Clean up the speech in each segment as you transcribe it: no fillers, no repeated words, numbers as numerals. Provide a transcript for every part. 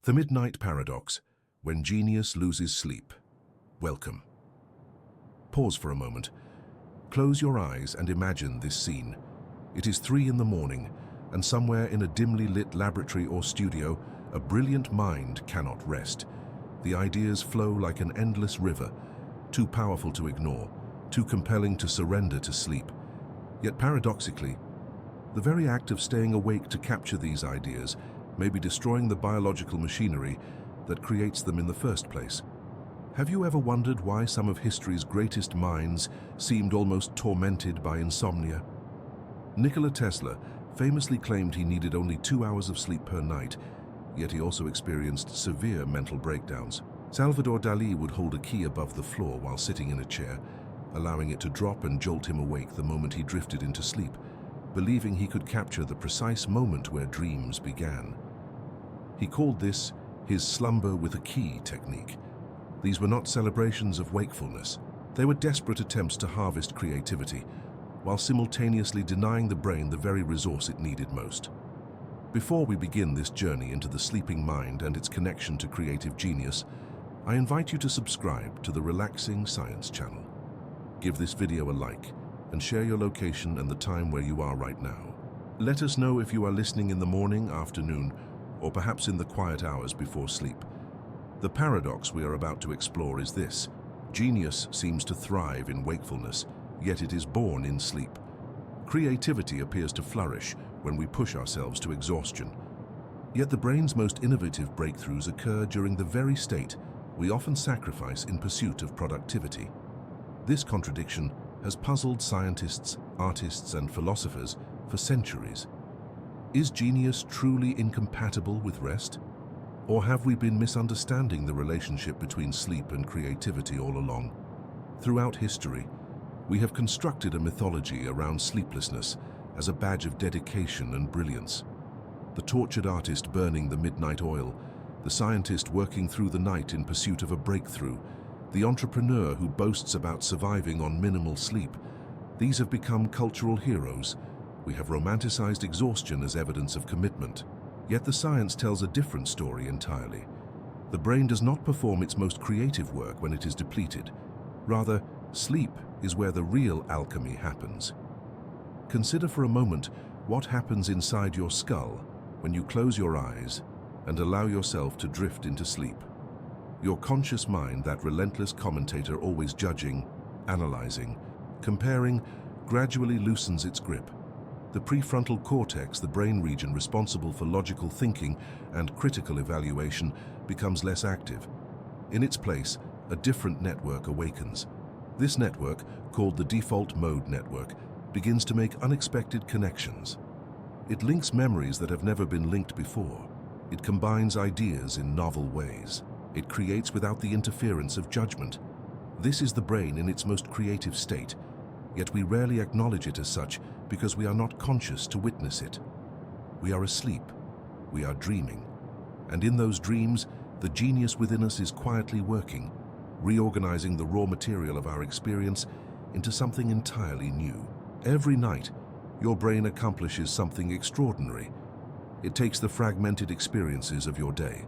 The Midnight Paradox, when genius loses sleep. Welcome. Pause for a moment. Close your eyes and imagine this scene. It is 3 in the morning, and somewhere in a dimly lit laboratory or studio, a brilliant mind cannot rest. The ideas flow like an endless river, too powerful to ignore, too compelling to surrender to sleep. Yet paradoxically, the very act of staying awake to capture these ideas may be destroying the biological machinery that creates them in the first place. Have you ever wondered why some of history's greatest minds seemed almost tormented by insomnia? Nikola Tesla famously claimed he needed only 2 hours of sleep per night, yet he also experienced severe mental breakdowns. Salvador Dalí would hold a key above the floor while sitting in a chair, allowing it to drop and jolt him awake the moment he drifted into sleep, believing he could capture the precise moment where dreams began. He called this his slumber with a key technique. These were not celebrations of wakefulness. They were desperate attempts to harvest creativity, while simultaneously denying the brain the very resource it needed most. Before we begin this journey into the sleeping mind and its connection to creative genius, I invite you to subscribe to the Relaxing Science channel. Give this video a like and share your location and the time where you are right now. Let us know if you are listening in the morning, afternoon, or perhaps in the quiet hours before sleep. The paradox we are about to explore is this: genius seems to thrive in wakefulness, yet it is born in sleep. Creativity appears to flourish when we push ourselves to exhaustion. Yet the brain's most innovative breakthroughs occur during the very state we often sacrifice in pursuit of productivity. This contradiction has puzzled scientists, artists, and philosophers for centuries. Is genius truly incompatible with rest? Or have we been misunderstanding the relationship between sleep and creativity all along? Throughout history, we have constructed a mythology around sleeplessness as a badge of dedication and brilliance. The tortured artist burning the midnight oil, the scientist working through the night in pursuit of a breakthrough, the entrepreneur who boasts about surviving on minimal sleep. These have become cultural heroes. We have romanticized exhaustion as evidence of commitment. Yet the science tells a different story entirely. The brain does not perform its most creative work when it is depleted. Rather, sleep is where the real alchemy happens. Consider for a moment what happens inside your skull when you close your eyes and allow yourself to drift into sleep. Your conscious mind, that relentless commentator always judging, analyzing, comparing, gradually loosens its grip. The prefrontal cortex, the brain region responsible for logical thinking and critical evaluation, becomes less active. In its place, a different network awakens. This network, called the default mode network, begins to make unexpected connections. It links memories that have never been linked before. It combines ideas in novel ways. It creates without the interference of judgment. This is the brain in its most creative state, yet we rarely acknowledge it as such because we are not conscious to witness it. We are asleep. We are dreaming. And in those dreams, the genius within us is quietly working, reorganizing the raw material of our experience into something entirely new. Every night, your brain accomplishes something extraordinary. It takes the fragmented experiences of your day,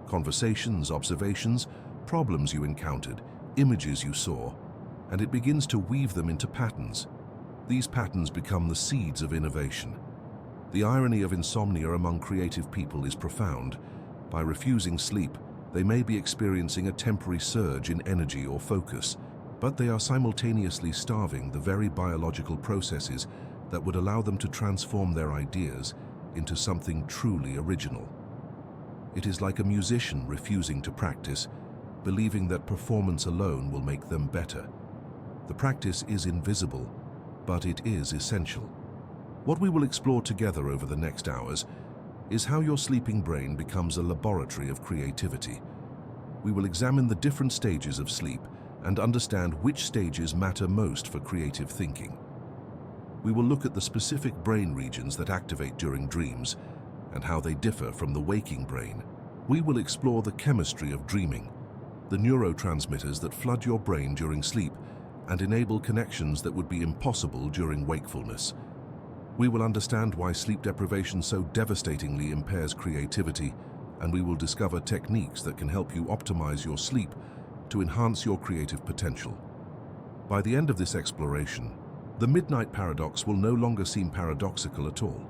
conversations, observations, problems you encountered, images you saw, and it begins to weave them into patterns. These patterns become the seeds of innovation. The irony of insomnia among creative people is profound. By refusing sleep, they may be experiencing a temporary surge in energy or focus, but they are simultaneously starving the very biological processes that would allow them to transform their ideas into something truly original. It is like a musician refusing to practice, believing that performance alone will make them better. The practice is invisible, but it is essential. What we will explore together over the next hours is how your sleeping brain becomes a laboratory of creativity. We will examine the different stages of sleep and understand which stages matter most for creative thinking. We will look at the specific brain regions that activate during dreams and how they differ from the waking brain. We will explore the chemistry of dreaming, the neurotransmitters that flood your brain during sleep and enable connections that would be impossible during wakefulness. We will understand why sleep deprivation so devastatingly impairs creativity and we will discover techniques that can help you optimize your sleep to enhance your creative potential. By the end of this exploration, the midnight paradox will no longer seem paradoxical at all.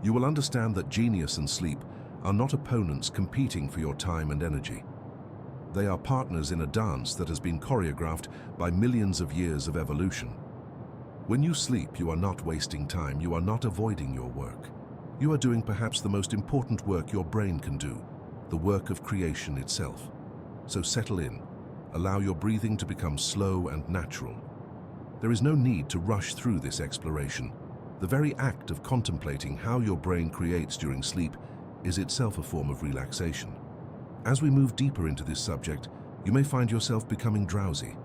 You will understand that genius and sleep are not opponents competing for your time and energy. They are partners in a dance that has been choreographed by millions of years of evolution. When you sleep, you are not wasting time, you are not avoiding your work. You are doing perhaps the most important work your brain can do, the work of creation itself. So settle in, allow your breathing to become slow and natural. There is no need to rush through this exploration. The very act of contemplating how your brain creates during sleep is itself a form of relaxation. As we move deeper into this subject, you may find yourself becoming drowsy.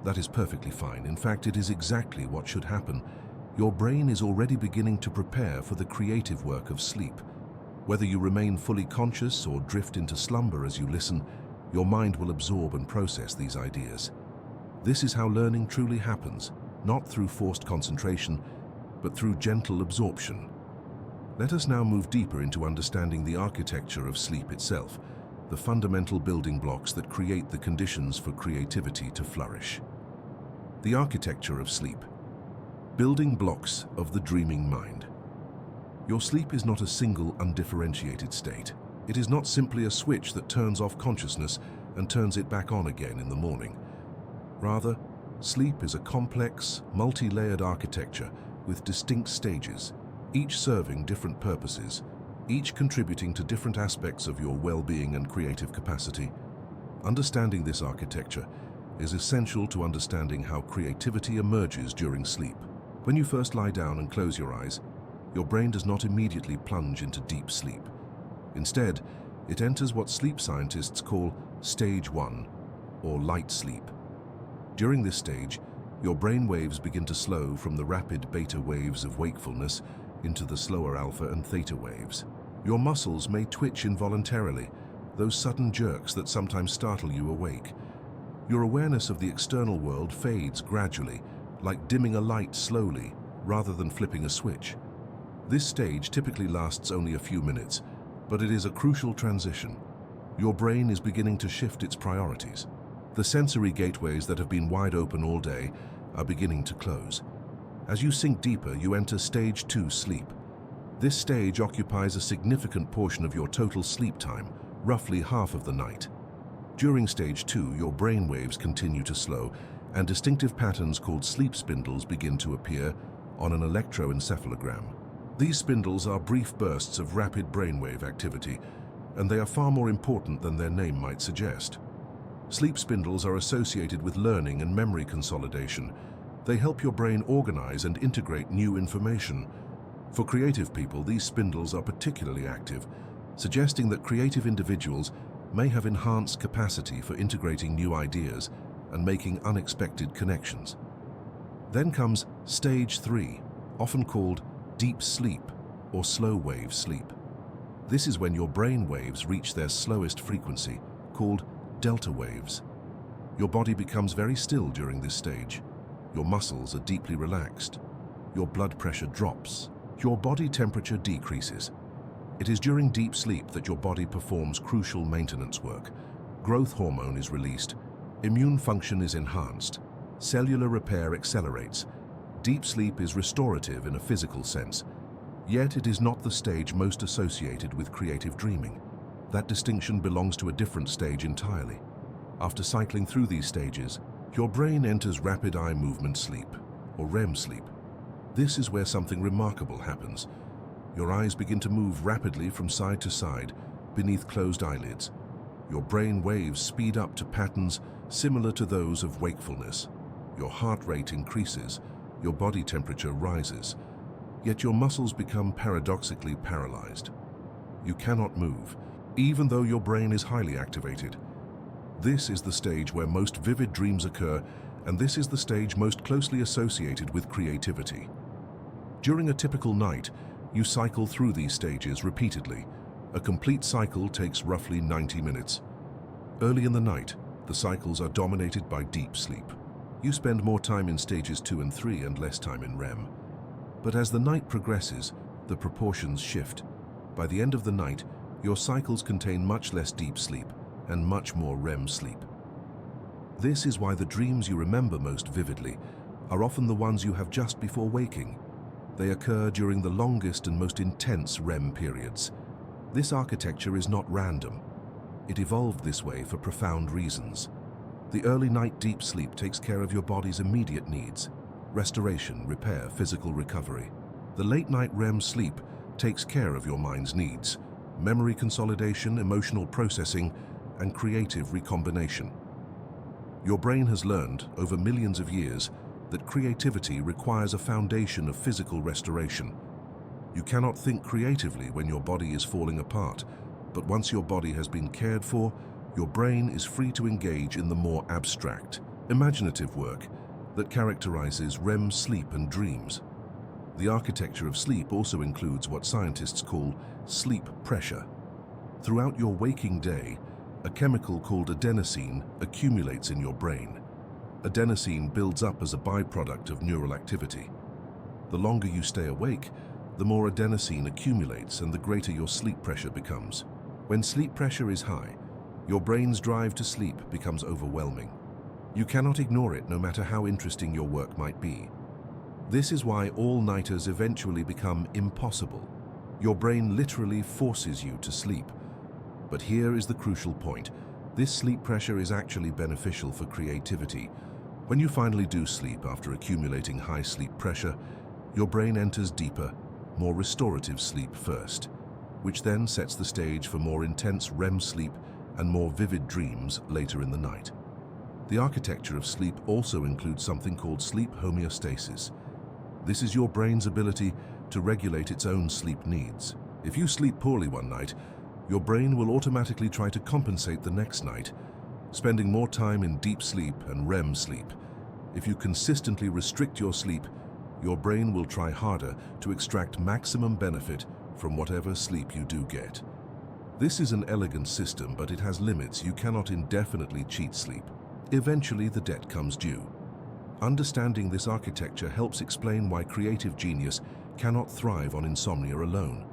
That is perfectly fine. In fact, it is exactly what should happen. Your brain is already beginning to prepare for the creative work of sleep. Whether you remain fully conscious or drift into slumber as you listen, your mind will absorb and process these ideas. This is how learning truly happens, not through forced concentration, but through gentle absorption. Let us now move deeper into understanding the architecture of sleep itself, the fundamental building blocks that create the conditions for creativity to flourish. The architecture of sleep. Building blocks of the dreaming mind. Your sleep is not a single, undifferentiated state. It is not simply a switch that turns off consciousness and turns it back on again in the morning. Rather, sleep is a complex, multi-layered architecture with distinct stages, each serving different purposes, each contributing to different aspects of your well-being and creative capacity. Understanding this architecture is essential to understanding how creativity emerges during sleep. When you first lie down and close your eyes, your brain does not immediately plunge into deep sleep. Instead, it enters what sleep scientists call stage 1, or light sleep. During this stage, your brain waves begin to slow from the rapid beta waves of wakefulness into the slower alpha and theta waves. Your muscles may twitch involuntarily, those sudden jerks that sometimes startle you awake. Your awareness of the external world fades gradually, like dimming a light slowly, rather than flipping a switch. This stage typically lasts only a few minutes, but it is a crucial transition. Your brain is beginning to shift its priorities. The sensory gateways that have been wide open all day are beginning to close. As you sink deeper, you enter stage 2 sleep. This stage occupies a significant portion of your total sleep time, roughly half of the night. During stage 2, your brain waves continue to slow, and distinctive patterns called sleep spindles begin to appear on an electroencephalogram. These spindles are brief bursts of rapid brainwave activity, and they are far more important than their name might suggest. Sleep spindles are associated with learning and memory consolidation. They help your brain organize and integrate new information. For creative people, these spindles are particularly active, suggesting that creative individuals may have enhanced capacity for integrating new ideas and making unexpected connections. Then comes stage 3, often called deep sleep or slow wave sleep. This is when your brain waves reach their slowest frequency, called delta waves. Your body becomes very still during this stage. Your muscles are deeply relaxed. Your blood pressure drops. Your body temperature decreases. It is during deep sleep that your body performs crucial maintenance work. Growth hormone is released, immune function is enhanced, cellular repair accelerates. Deep sleep is restorative in a physical sense, yet it is not the stage most associated with creative dreaming. That distinction belongs to a different stage entirely. After cycling through these stages, your brain enters rapid eye movement sleep, or REM sleep. This is where something remarkable happens. Your eyes begin to move rapidly from side to side beneath closed eyelids. Your brain waves speed up to patterns similar to those of wakefulness. Your heart rate increases, your body temperature rises, yet your muscles become paradoxically paralyzed. You cannot move, even though your brain is highly activated. This is the stage where most vivid dreams occur, and this is the stage most closely associated with creativity. During a typical night, you cycle through these stages repeatedly. A complete cycle takes roughly 90 minutes. Early in the night, the cycles are dominated by deep sleep. You spend more time in stages 2 and 3 and less time in REM. But as the night progresses, the proportions shift. By the end of the night, your cycles contain much less deep sleep and much more REM sleep. This is why the dreams you remember most vividly are often the ones you have just before waking. They occur during the longest and most intense REM periods. This architecture is not random. It evolved this way for profound reasons. The early night deep sleep takes care of your body's immediate needs: restoration, repair, physical recovery. The late night REM sleep takes care of your mind's needs: memory consolidation, emotional processing, and creative recombination. Your brain has learned, over millions of years, that creativity requires a foundation of physical restoration. You cannot think creatively when your body is falling apart, but once your body has been cared for, your brain is free to engage in the more abstract, imaginative work that characterizes REM sleep and dreams. The architecture of sleep also includes what scientists call sleep pressure. Throughout your waking day, a chemical called adenosine accumulates in your brain. Adenosine builds up as a byproduct of neural activity. The longer you stay awake, the more adenosine accumulates and the greater your sleep pressure becomes. When sleep pressure is high, your brain's drive to sleep becomes overwhelming. You cannot ignore it, no matter how interesting your work might be. This is why all-nighters eventually become impossible. Your brain literally forces you to sleep. But here is the crucial point. This sleep pressure is actually beneficial for creativity. When you finally do sleep after accumulating high sleep pressure, your brain enters deeper, more restorative sleep first, which then sets the stage for more intense REM sleep and more vivid dreams later in the night. The architecture of sleep also includes something called sleep homeostasis. This is your brain's ability to regulate its own sleep needs. If you sleep poorly one night, your brain will automatically try to compensate the next night, spending more time in deep sleep and REM sleep. If you consistently restrict your sleep, your brain will try harder to extract maximum benefit from whatever sleep you do get. This is an elegant system, but it has limits. You cannot indefinitely cheat sleep. Eventually, the debt comes due. Understanding this architecture helps explain why creative genius cannot thrive on insomnia alone.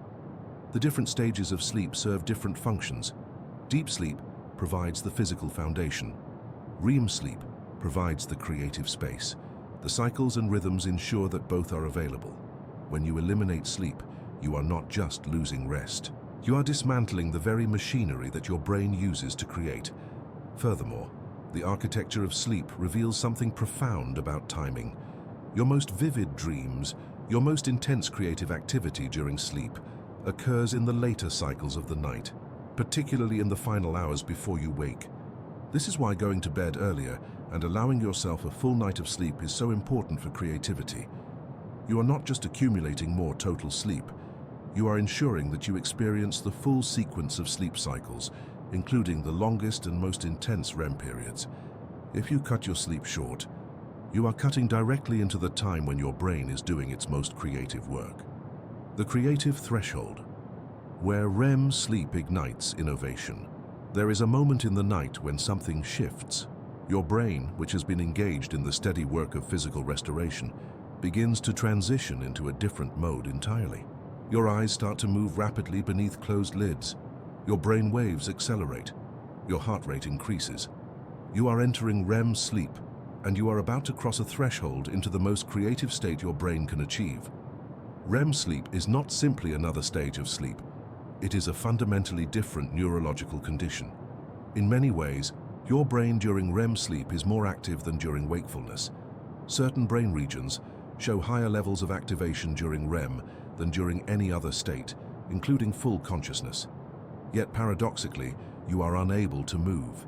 The different stages of sleep serve different functions. Deep sleep provides the physical foundation. REM sleep provides the creative space. The cycles and rhythms ensure that both are available. When you eliminate sleep, you are not just losing rest. You are dismantling the very machinery that your brain uses to create. Furthermore, the architecture of sleep reveals something profound about timing. Your most vivid dreams, your most intense creative activity during sleep, occurs in the later cycles of the night, particularly in the final hours before you wake. This is why going to bed earlier and allowing yourself a full night of sleep is so important for creativity. You are not just accumulating more total sleep, you are ensuring that you experience the full sequence of sleep cycles, including the longest and most intense REM periods. If you cut your sleep short, you are cutting directly into the time when your brain is doing its most creative work. The creative threshold, where REM sleep ignites innovation. There is a moment in the night when something shifts. Your brain, which has been engaged in the steady work of physical restoration, begins to transition into a different mode entirely. Your eyes start to move rapidly beneath closed lids. Your brain waves accelerate. Your heart rate increases. You are entering REM sleep, and you are about to cross a threshold into the most creative state your brain can achieve. REM sleep is not simply another stage of sleep. It is a fundamentally different neurological condition. In many ways, your brain during REM sleep is more active than during wakefulness. Certain brain regions show higher levels of activation during REM than during any other state, including full consciousness. Yet paradoxically, you are unable to move.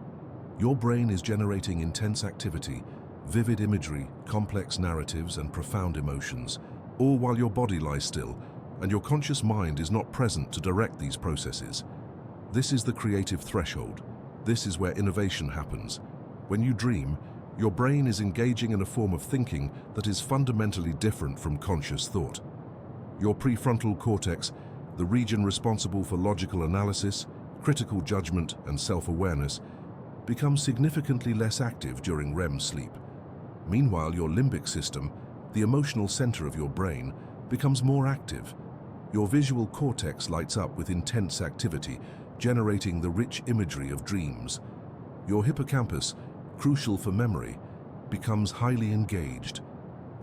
Your brain is generating intense activity, vivid imagery, complex narratives, and profound emotions, all while your body lies still, and your conscious mind is not present to direct these processes. This is the creative threshold. This is where innovation happens. When you dream, your brain is engaging in a form of thinking that is fundamentally different from conscious thought. Your prefrontal cortex, the region responsible for logical analysis, critical judgment, and self-awareness, becomes significantly less active during REM sleep. Meanwhile, your limbic system, the emotional center of your brain, becomes more active. Your visual cortex lights up with intense activity, generating the rich imagery of dreams. Your hippocampus, crucial for memory, becomes highly engaged.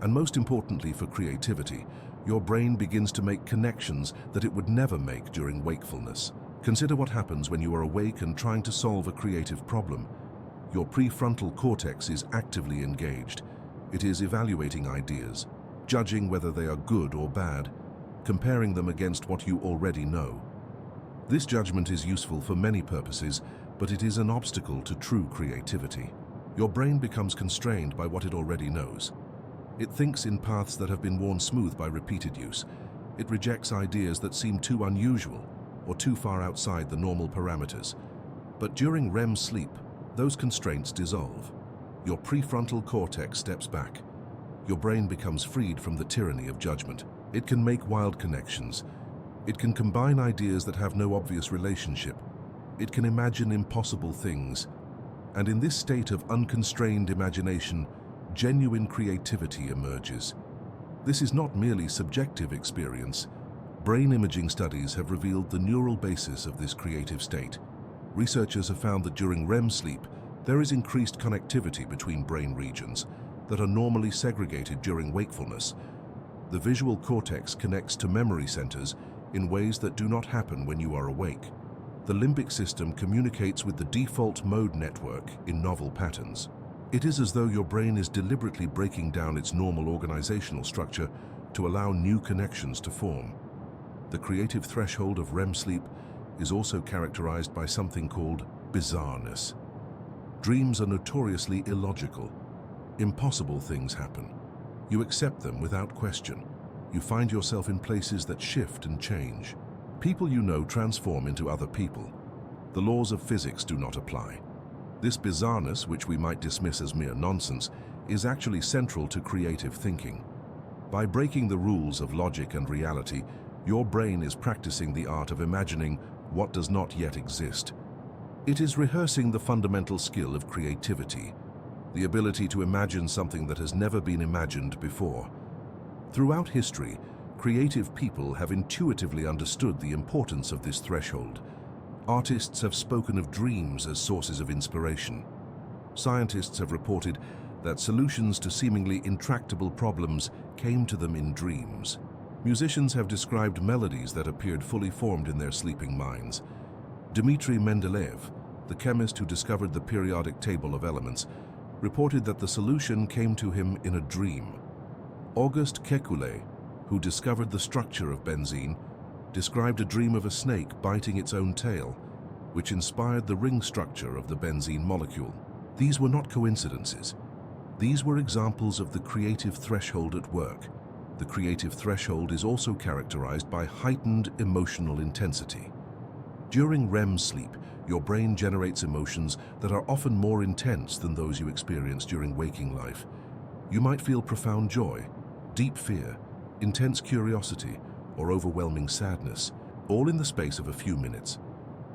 And most importantly for creativity, your brain begins to make connections that it would never make during wakefulness. Consider what happens when you are awake and trying to solve a creative problem. Your prefrontal cortex is actively engaged. It is evaluating ideas, judging whether they are good or bad, comparing them against what you already know. This judgment is useful for many purposes, but it is an obstacle to true creativity. Your brain becomes constrained by what it already knows. It thinks in paths that have been worn smooth by repeated use. It rejects ideas that seem too unusual or too far outside the normal parameters. But during REM sleep, those constraints dissolve. Your prefrontal cortex steps back. Your brain becomes freed from the tyranny of judgment. It can make wild connections. It can combine ideas that have no obvious relationship. It can imagine impossible things. And in this state of unconstrained imagination, genuine creativity emerges. This is not merely subjective experience. Brain imaging studies have revealed the neural basis of this creative state. Researchers have found that during REM sleep, there is increased connectivity between brain regions that are normally segregated during wakefulness. The visual cortex connects to memory centers in ways that do not happen when you are awake. The limbic system communicates with the default mode network in novel patterns. It is as though your brain is deliberately breaking down its normal organizational structure to allow new connections to form. The creative threshold of REM sleep is also characterized by something called bizarreness. Dreams are notoriously illogical. Impossible things happen. You accept them without question. You find yourself in places that shift and change. People you know transform into other people. The laws of physics do not apply. This bizarreness, which we might dismiss as mere nonsense, is actually central to creative thinking. By breaking the rules of logic and reality, your brain is practicing the art of imagining what does not yet exist. It is rehearsing the fundamental skill of creativity, the ability to imagine something that has never been imagined before. Throughout history, creative people have intuitively understood the importance of this threshold. Artists have spoken of dreams as sources of inspiration. Scientists have reported that solutions to seemingly intractable problems came to them in dreams. Musicians have described melodies that appeared fully formed in their sleeping minds. Dmitri Mendeleev, the chemist who discovered the periodic table of elements, reported that the solution came to him in a dream. Auguste Kekulé, who discovered the structure of benzene, described a dream of a snake biting its own tail, which inspired the ring structure of the benzene molecule. These were not coincidences. These were examples of the creative threshold at work. The creative threshold is also characterized by heightened emotional intensity. During REM sleep, your brain generates emotions that are often more intense than those you experience during waking life. You might feel profound joy, deep fear, intense curiosity, or overwhelming sadness, all in the space of a few minutes.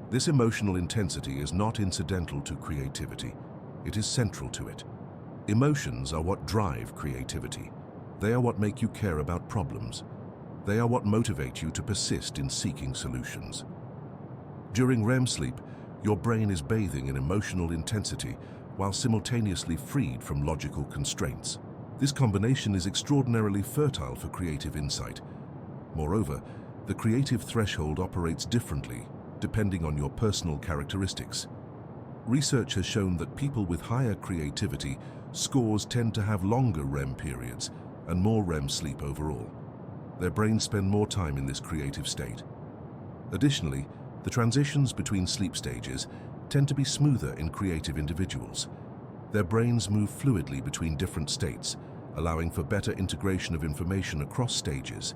This emotional intensity is not incidental to creativity. It is central to it. Emotions are what drive creativity. They are what make you care about problems. They are what motivate you to persist in seeking solutions. During REM sleep, your brain is bathing in emotional intensity while simultaneously freed from logical constraints. This combination is extraordinarily fertile for creative insight. Moreover, the creative threshold operates differently depending on your personal characteristics. Research has shown that people with higher creativity scores tend to have longer REM periods and more REM sleep overall. Their brains spend more time in this creative state. Additionally, the transitions between sleep stages tend to be smoother in creative individuals. Their brains move fluidly between different states, allowing for better integration of information across stages.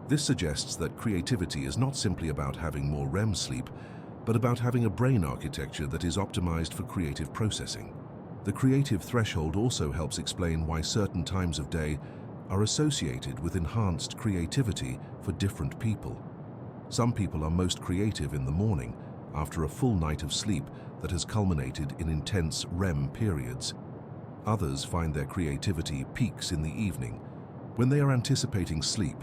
This suggests that creativity is not simply about having more REM sleep, but about having a brain architecture that is optimized for creative processing. The creative threshold also helps explain why certain times of day are associated with enhanced creativity for different people. Some people are most creative in the morning, after a full night of sleep that has culminated in intense REM periods. Others find their creativity peaks in the evening, when they are anticipating sleep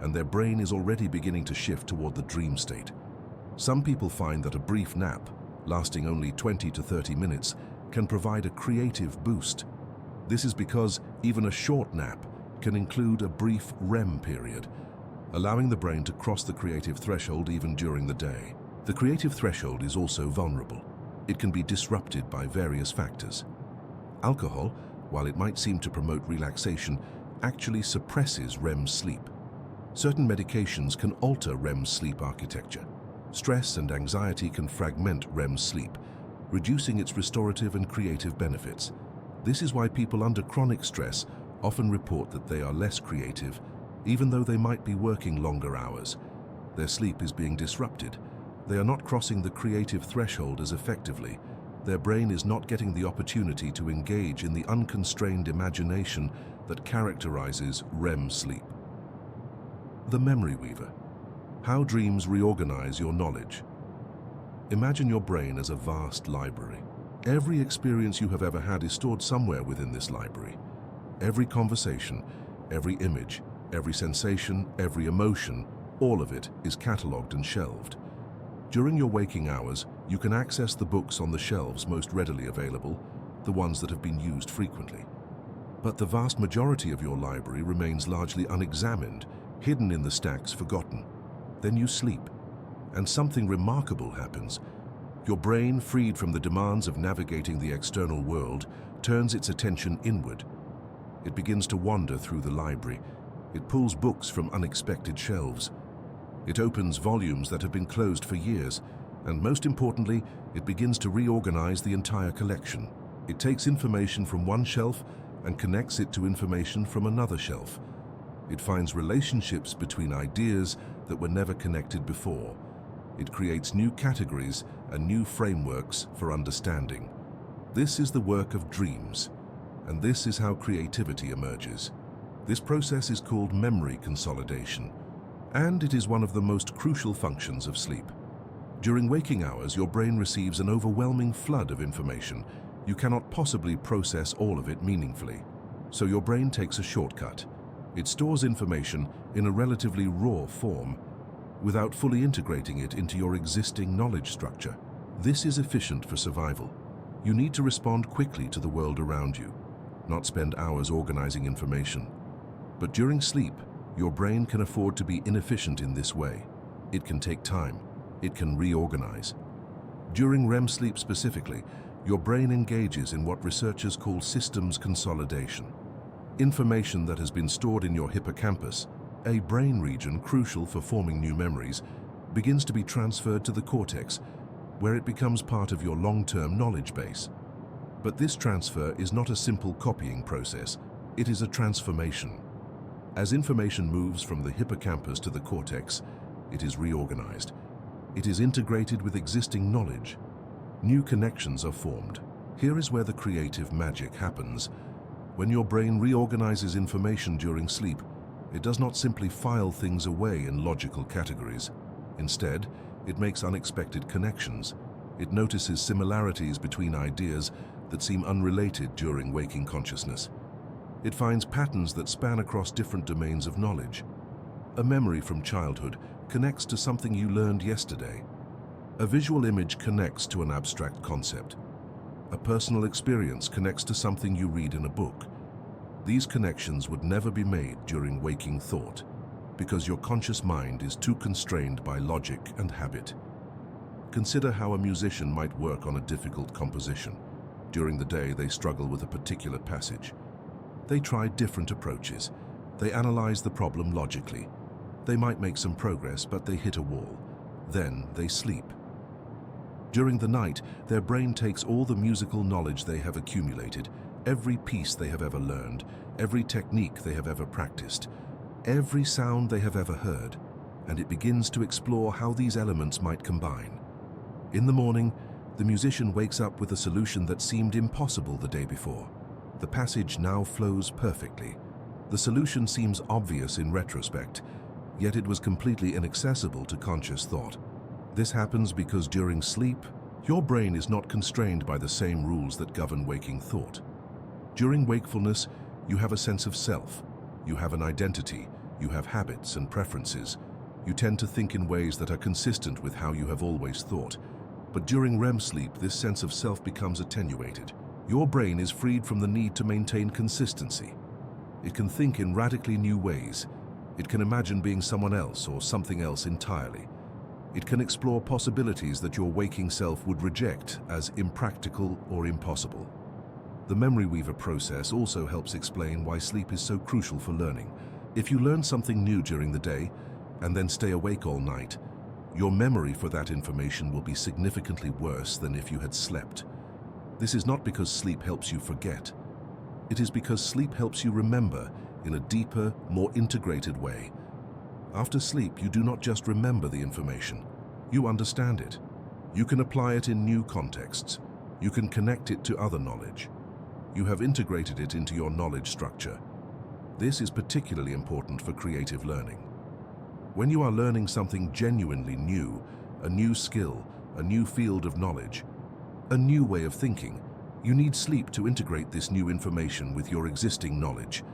and their brain is already beginning to shift toward the dream state. Some people find that a brief nap, lasting only 20 to 30 minutes, can provide a creative boost. This is because even a short nap can include a brief REM period, allowing the brain to cross the creative threshold even during the day. The creative threshold is also vulnerable. It can be disrupted by various factors. Alcohol, while it might seem to promote relaxation, actually suppresses REM sleep. Certain medications can alter REM sleep architecture. Stress and anxiety can fragment REM sleep, reducing its restorative and creative benefits. This is why people under chronic stress often report that they are less creative, even though they might be working longer hours. Their sleep is being disrupted. They are not crossing the creative threshold as effectively. Their brain is not getting the opportunity to engage in the unconstrained imagination that characterizes REM sleep. The memory weaver. How dreams reorganize your knowledge. Imagine your brain as a vast library. Every experience you have ever had is stored somewhere within this library. Every conversation, every image, every sensation, every emotion, all of it is catalogued and shelved. During your waking hours, you can access the books on the shelves most readily available, the ones that have been used frequently. But the vast majority of your library remains largely unexamined, hidden in the stacks, forgotten. Then you sleep, and something remarkable happens. Your brain, freed from the demands of navigating the external world, turns its attention inward. It begins to wander through the library. It pulls books from unexpected shelves. It opens volumes that have been closed for years, and most importantly, it begins to reorganize the entire collection. It takes information from one shelf and connects it to information from another shelf. It finds relationships between ideas that were never connected before. It creates new categories and new frameworks for understanding. This is the work of dreams, and this is how creativity emerges. This process is called memory consolidation, and it is one of the most crucial functions of sleep. During waking hours, your brain receives an overwhelming flood of information. You cannot possibly process all of it meaningfully. So your brain takes a shortcut. It stores information in a relatively raw form, without fully integrating it into your existing knowledge structure. This is efficient for survival. You need to respond quickly to the world around you, not spend hours organizing information. But during sleep, your brain can afford to be inefficient in this way. It can take time. It can reorganize. During REM sleep specifically, your brain engages in what researchers call systems consolidation. Information that has been stored in your hippocampus, a brain region crucial for forming new memories, begins to be transferred to the cortex, where it becomes part of your long-term knowledge base. But this transfer is not a simple copying process. It is a transformation. As information moves from the hippocampus to the cortex, it is reorganized. It is integrated with existing knowledge. New connections are formed. Here is where the creative magic happens. When your brain reorganizes information during sleep, it does not simply file things away in logical categories. Instead, it makes unexpected connections. It notices similarities between ideas that seem unrelated during waking consciousness. It finds patterns that span across different domains of knowledge. A memory from childhood connects to something you learned yesterday. A visual image connects to an abstract concept. A personal experience connects to something you read in a book. These connections would never be made during waking thought, because your conscious mind is too constrained by logic and habit. Consider how a musician might work on a difficult composition. During the day, they struggle with a particular passage. They try different approaches. They analyze the problem logically. They might make some progress, but they hit a wall. Then they sleep. During the night, their brain takes all the musical knowledge they have accumulated, every piece they have ever learned, every technique they have ever practiced, every sound they have ever heard, and it begins to explore how these elements might combine. In the morning, the musician wakes up with a solution that seemed impossible the day before. The passage now flows perfectly. The solution seems obvious in retrospect, yet it was completely inaccessible to conscious thought. This happens because during sleep, your brain is not constrained by the same rules that govern waking thought. During wakefulness, you have a sense of self. You have an identity. You have habits and preferences. You tend to think in ways that are consistent with how you have always thought. But during REM sleep, this sense of self becomes attenuated. Your brain is freed from the need to maintain consistency. It can think in radically new ways. It can imagine being someone else or something else entirely. It can explore possibilities that your waking self would reject as impractical or impossible. The memory weaver process also helps explain why sleep is so crucial for learning. If you learn something new during the day and then stay awake all night, your memory for that information will be significantly worse than if you had slept. This is not because sleep helps you forget. It is because sleep helps you remember in a deeper, more integrated way. After sleep, you do not just remember the information, you understand it. You can apply it in new contexts. You can connect it to other knowledge. You have integrated it into your knowledge structure. This is particularly important for creative learning. When you are learning something genuinely new, a new skill, a new field of knowledge, a new way of thinking, you need sleep to integrate this new information with your existing knowledge.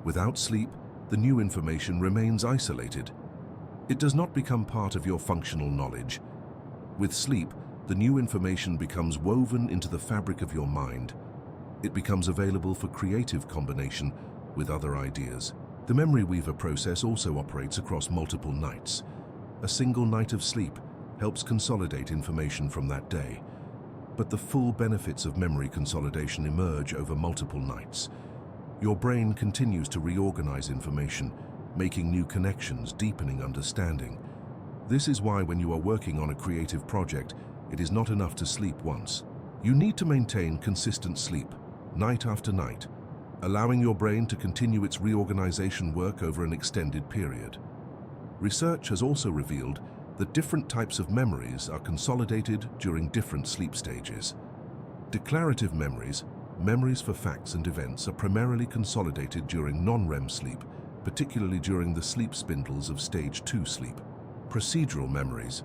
Without sleep, the new information remains isolated. It does not become part of your functional knowledge. With sleep, the new information becomes woven into the fabric of your mind. It becomes available for creative combination with other ideas. The memory weaver process also operates across multiple nights. A single night of sleep helps consolidate information from that day. But the full benefits of memory consolidation emerge over multiple nights. Your brain continues to reorganize information, making new connections, deepening understanding. This is why when you are working on a creative project, it is not enough to sleep once. You need to maintain consistent sleep, night after night, allowing your brain to continue its reorganization work over an extended period. Research has also revealed that different types of memories are consolidated during different sleep stages. Declarative memories, memories for facts and events, are primarily consolidated during non-REM sleep, particularly during the sleep spindles of stage 2 sleep. Procedural memories,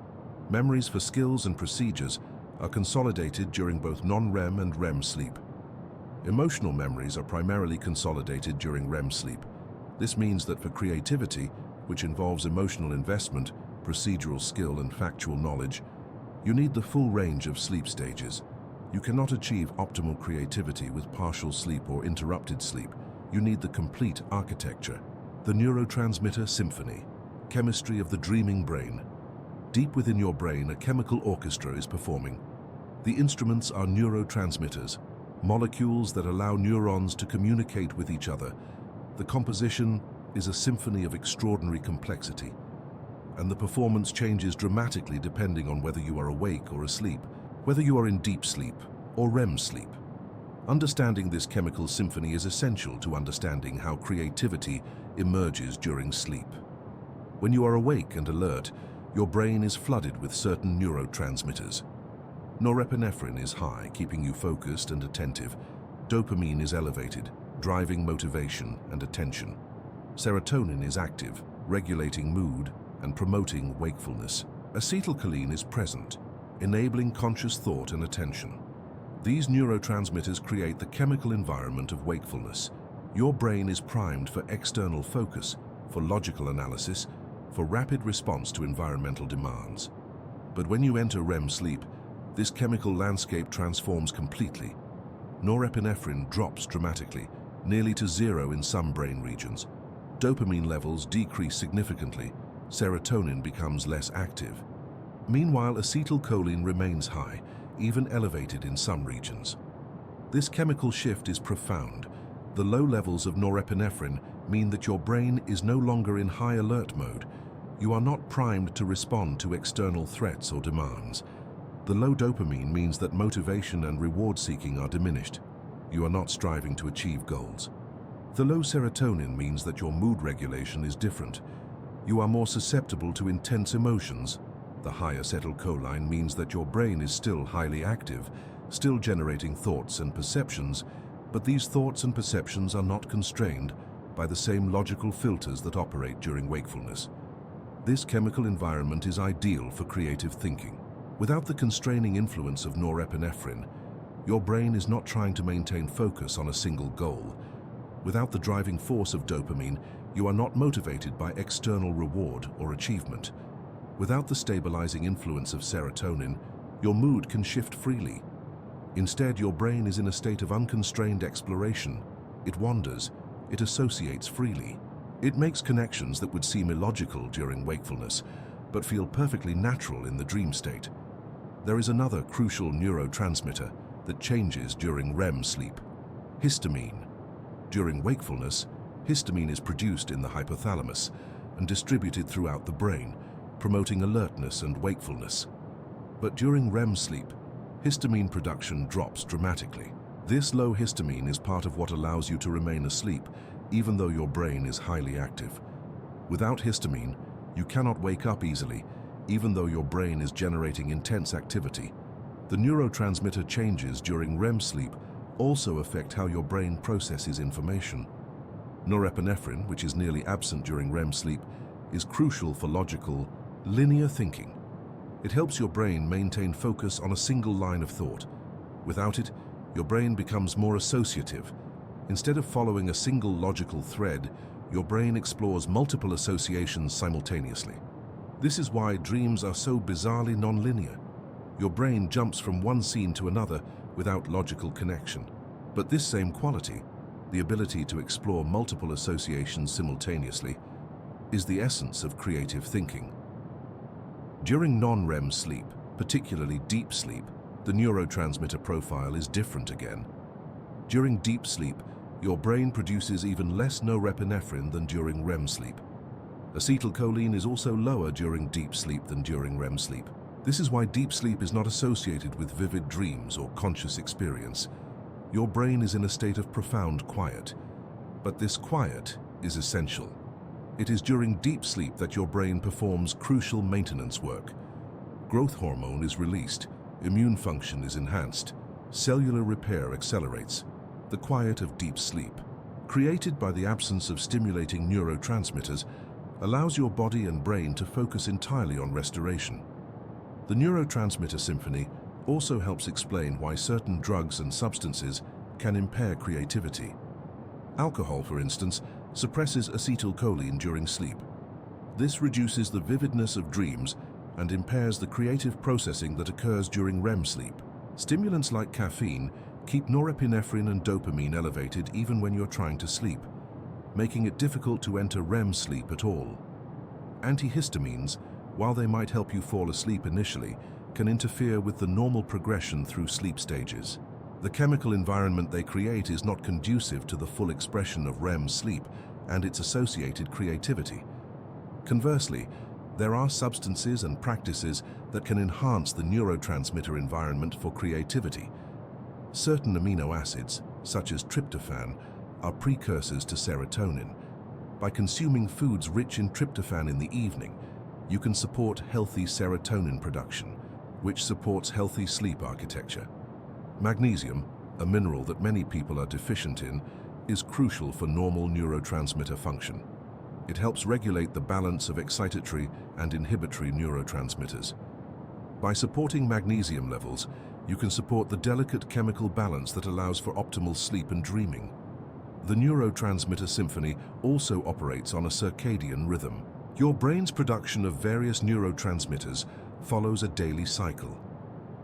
memories for skills and procedures, are consolidated during both non-REM and REM sleep. Emotional memories are primarily consolidated during REM sleep. This means that for creativity, which involves emotional investment, procedural skill, and factual knowledge, you need the full range of sleep stages. You cannot achieve optimal creativity with partial sleep or interrupted sleep. You need the complete architecture. The neurotransmitter symphony, chemistry of the dreaming brain. Deep within your brain, a chemical orchestra is performing. The instruments are neurotransmitters, molecules that allow neurons to communicate with each other. The composition is a symphony of extraordinary complexity, and the performance changes dramatically depending on whether you are awake or asleep, whether you are in deep sleep or REM sleep. Understanding this chemical symphony is essential to understanding how creativity emerges during sleep. When you are awake and alert, your brain is flooded with certain neurotransmitters. Norepinephrine is high, keeping you focused and attentive. Dopamine is elevated, driving motivation and attention. Serotonin is active, regulating mood and promoting wakefulness. Acetylcholine is present, enabling conscious thought and attention. These neurotransmitters create the chemical environment of wakefulness. Your brain is primed for external focus, for logical analysis, for rapid response to environmental demands. But when you enter REM sleep, this chemical landscape transforms completely. Norepinephrine drops dramatically, nearly to zero in some brain regions. Dopamine levels decrease significantly. Serotonin becomes less active. Meanwhile, acetylcholine remains high, even elevated in some regions. This chemical shift is profound. The low levels of norepinephrine mean that your brain is no longer in high alert mode. You are not primed to respond to external threats or demands. The low dopamine means that motivation and reward seeking are diminished. You are not striving to achieve goals. The low serotonin means that your mood regulation is different. You are more susceptible to intense emotions. The high acetylcholine means that your brain is still highly active, still generating thoughts and perceptions, but these thoughts and perceptions are not constrained by the same logical filters that operate during wakefulness. This chemical environment is ideal for creative thinking. Without the constraining influence of norepinephrine, your brain is not trying to maintain focus on a single goal. Without the driving force of dopamine, You are not motivated by external reward or achievement. Without the stabilizing influence of serotonin, your mood can shift freely. Instead, your brain is in a state of unconstrained exploration. It wanders, it associates freely. It makes connections that would seem illogical during wakefulness, but feel perfectly natural in the dream state. There is another crucial neurotransmitter that changes during REM sleep: histamine. During wakefulness, histamine is produced in the hypothalamus and distributed throughout the brain, promoting alertness and wakefulness. But during REM sleep, histamine production drops dramatically. This low histamine is part of what allows you to remain asleep, even though your brain is highly active. Without histamine, you cannot wake up easily, even though your brain is generating intense activity. The neurotransmitter changes during REM sleep also affect how your brain processes information. Norepinephrine, which is nearly absent during REM sleep, is crucial for logical, linear thinking. It helps your brain maintain focus on a single line of thought. Without it, your brain becomes more associative. Instead of following a single logical thread, your brain explores multiple associations simultaneously. This is why dreams are so bizarrely nonlinear. Your brain jumps from one scene to another without logical connection. But this same quality, the ability to explore multiple associations simultaneously, is the essence of creative thinking. During non-REM sleep, particularly deep sleep, the neurotransmitter profile is different again. During deep sleep, your brain produces even less norepinephrine than during REM sleep. Acetylcholine is also lower during deep sleep than during REM sleep. This is why deep sleep is not associated with vivid dreams or conscious experience. Your brain is in a state of profound quiet. But this quiet is essential. It is during deep sleep that your brain performs crucial maintenance work. Growth hormone is released, immune function is enhanced, cellular repair accelerates. The quiet of deep sleep, created by the absence of stimulating neurotransmitters, allows your body and brain to focus entirely on restoration. The neurotransmitter symphony also helps explain why certain drugs and substances can impair creativity. Alcohol, for instance, suppresses acetylcholine during sleep. This reduces the vividness of dreams and impairs the creative processing that occurs during REM sleep. Stimulants like caffeine keep norepinephrine and dopamine elevated even when you're trying to sleep, making it difficult to enter REM sleep at all. Antihistamines, while they might help you fall asleep initially, can interfere with the normal progression through sleep stages. The chemical environment they create is not conducive to the full expression of REM sleep and its associated creativity. Conversely, there are substances and practices that can enhance the neurotransmitter environment for creativity. Certain amino acids, such as tryptophan, are precursors to serotonin. By consuming foods rich in tryptophan in the evening, you can support healthy serotonin production, which supports healthy sleep architecture. Magnesium, a mineral that many people are deficient in, is crucial for normal neurotransmitter function. It helps regulate the balance of excitatory and inhibitory neurotransmitters. By supporting magnesium levels, you can support the delicate chemical balance that allows for optimal sleep and dreaming. The neurotransmitter symphony also operates on a circadian rhythm. Your brain's production of various neurotransmitters follows a daily cycle.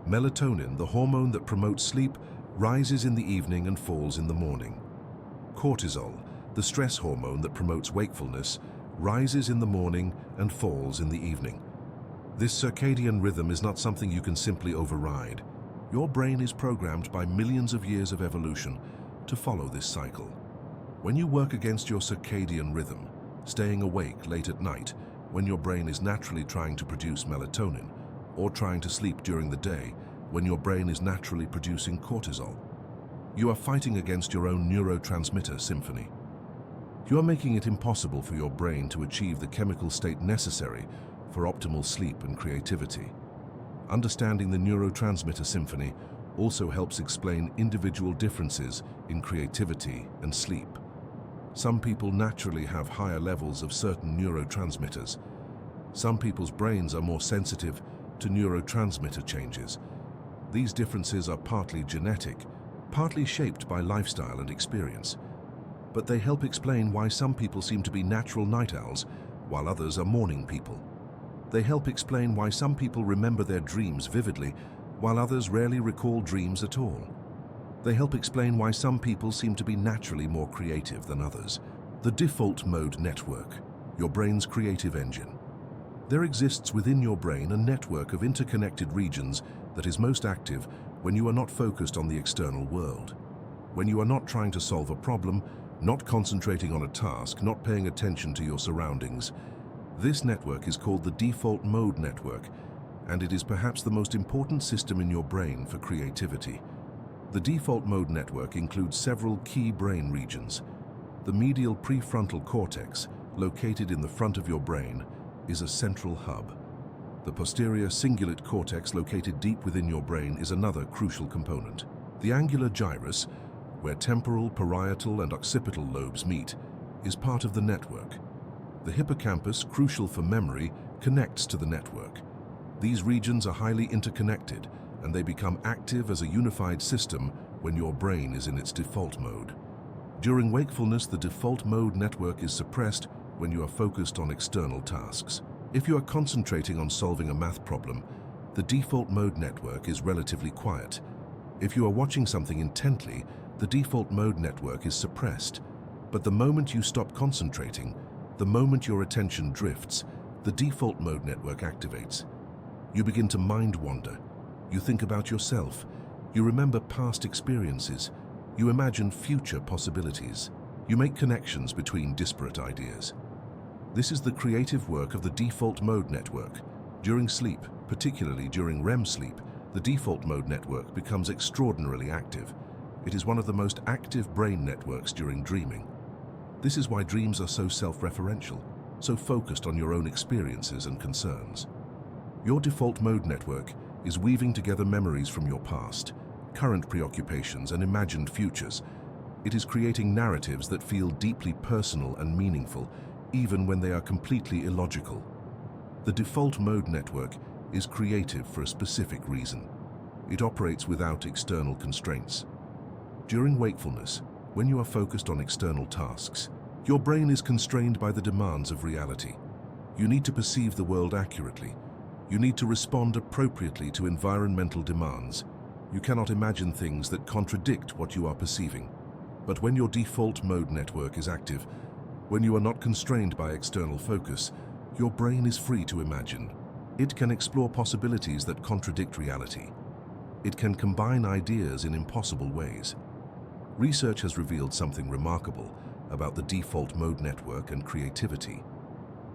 Melatonin, the hormone that promotes sleep, rises in the evening and falls in the morning. Cortisol, the stress hormone that promotes wakefulness, rises in the morning and falls in the evening. This circadian rhythm is not something you can simply override. Your brain is programmed by millions of years of evolution to follow this cycle. When you work against your circadian rhythm, staying awake late at night when your brain is naturally trying to produce melatonin, or trying to sleep during the day when your brain is naturally producing cortisol, you are fighting against your own neurotransmitter symphony. You are making it impossible for your brain to achieve the chemical state necessary for optimal sleep and creativity. Understanding the neurotransmitter symphony also helps explain individual differences in creativity and sleep. Some people naturally have higher levels of certain neurotransmitters. Some people's brains are more sensitive to neurotransmitter changes. These differences are partly genetic, partly shaped by lifestyle and experience. but they help explain why some people seem to be natural night owls, while others are morning people. They help explain why some people remember their dreams vividly, while others rarely recall dreams at all. They help explain why some people seem to be naturally more creative than others. The default mode network, your brain's creative engine. There exists within your brain a network of interconnected regions that is most active when you are not focused on the external world. When you are not trying to solve a problem, not concentrating on a task, not paying attention to your surroundings. This network is called the default mode network, and it is perhaps the most important system in your brain for creativity. The default mode network includes several key brain regions. The medial prefrontal cortex, located in the front of your brain, is a central hub. The posterior cingulate cortex, located deep within your brain, is another crucial component. The angular gyrus, where temporal, parietal, and occipital lobes meet, is part of the network. The hippocampus, crucial for memory, connects to the network. These regions are highly interconnected, and they become active as a unified system when your brain is in its default mode. During wakefulness, the default mode network is suppressed when you are focused on external tasks. If you are concentrating on solving a math problem, the default mode network is relatively quiet. If you are watching something intently, the default mode network is suppressed. But the moment you stop concentrating, the moment your attention drifts, the default mode network activates. You begin to mind wander. You think about yourself. You remember past experiences. You imagine future possibilities. You make connections between disparate ideas. This is the creative work of the default mode network. During sleep, particularly during REM sleep, the default mode network becomes extraordinarily active. It is one of the most active brain networks during dreaming. This is why dreams are so self-referential, so focused on your own experiences and concerns. Your default mode network is weaving together memories from your past, current preoccupations, and imagined futures. It is creating narratives that feel deeply personal and meaningful, even when they are completely illogical. The default mode network is creative for a specific reason. It operates without external constraints. During wakefulness, when you are focused on external tasks, your brain is constrained by the demands of reality. You need to perceive the world accurately. You need to respond appropriately to environmental demands. You cannot imagine things that contradict what you are perceiving. But when your default mode network is active, when you are not constrained by external focus, your brain is free to imagine. It can explore possibilities that contradict reality. It can combine ideas in impossible ways. Research has revealed something remarkable about the default mode network and creativity.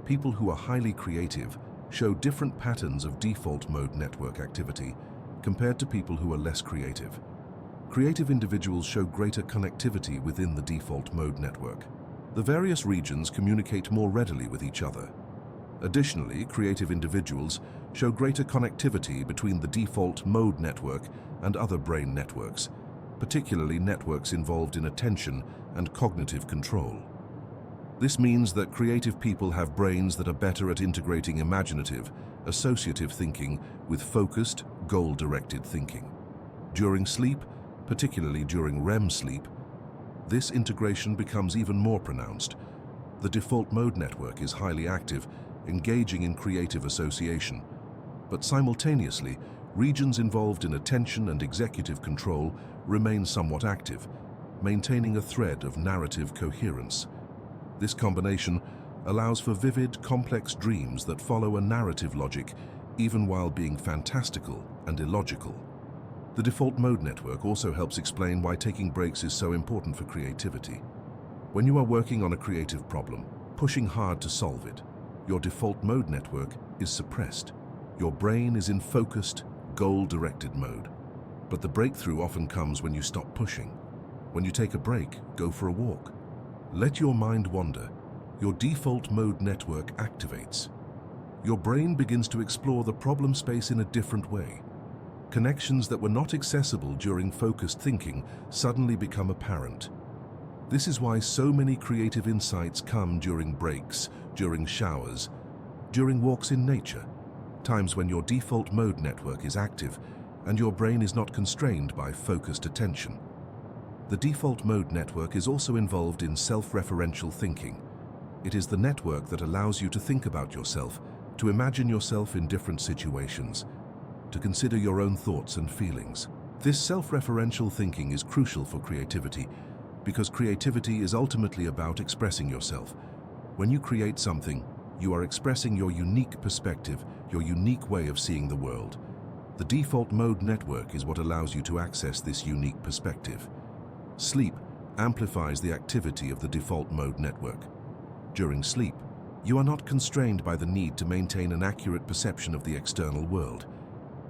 People who are highly creative show different patterns of default mode network activity compared to people who are less creative. Creative individuals show greater connectivity within the default mode network. The various regions communicate more readily with each other. Additionally, creative individuals show greater connectivity between the default mode network and other brain networks, particularly networks involved in attention and cognitive control. This means that creative people have brains that are better at integrating imaginative, associative thinking with focused, goal-directed thinking. During sleep, particularly during REM sleep, this integration becomes even more pronounced. The default mode network is highly active, engaging in creative association. But simultaneously, regions involved in attention and executive control remain somewhat active, maintaining a thread of narrative coherence. This combination allows for vivid, complex dreams that follow a narrative logic, even while being fantastical and illogical. The default mode network also helps explain why taking breaks is so important for creativity. When you are working on a creative problem, pushing hard to solve it, your default mode network is suppressed. Your brain is in focused, goal-directed mode. But the breakthrough often comes when you stop pushing. When you take a break, go for a walk. Let your mind wander. Your default mode network activates. Your brain begins to explore the problem space in a different way. Connections that were not accessible during focused thinking suddenly become apparent. This is why so many creative insights come during breaks, during showers, during walks in nature, times when your default mode network is active and your brain is not constrained by focused attention. The default mode network is also involved in self-referential thinking. It is the network that allows you to think about yourself, to imagine yourself in different situations, to consider your own thoughts and feelings. This self-referential thinking is crucial for creativity, because creativity is ultimately about expressing yourself. When you create something, you are expressing your unique perspective, your unique way of seeing the world. The default mode network is what allows you to access this unique perspective. Sleep amplifies the activity of the default mode network. During sleep, you are not constrained by the need to maintain an accurate perception of the external world.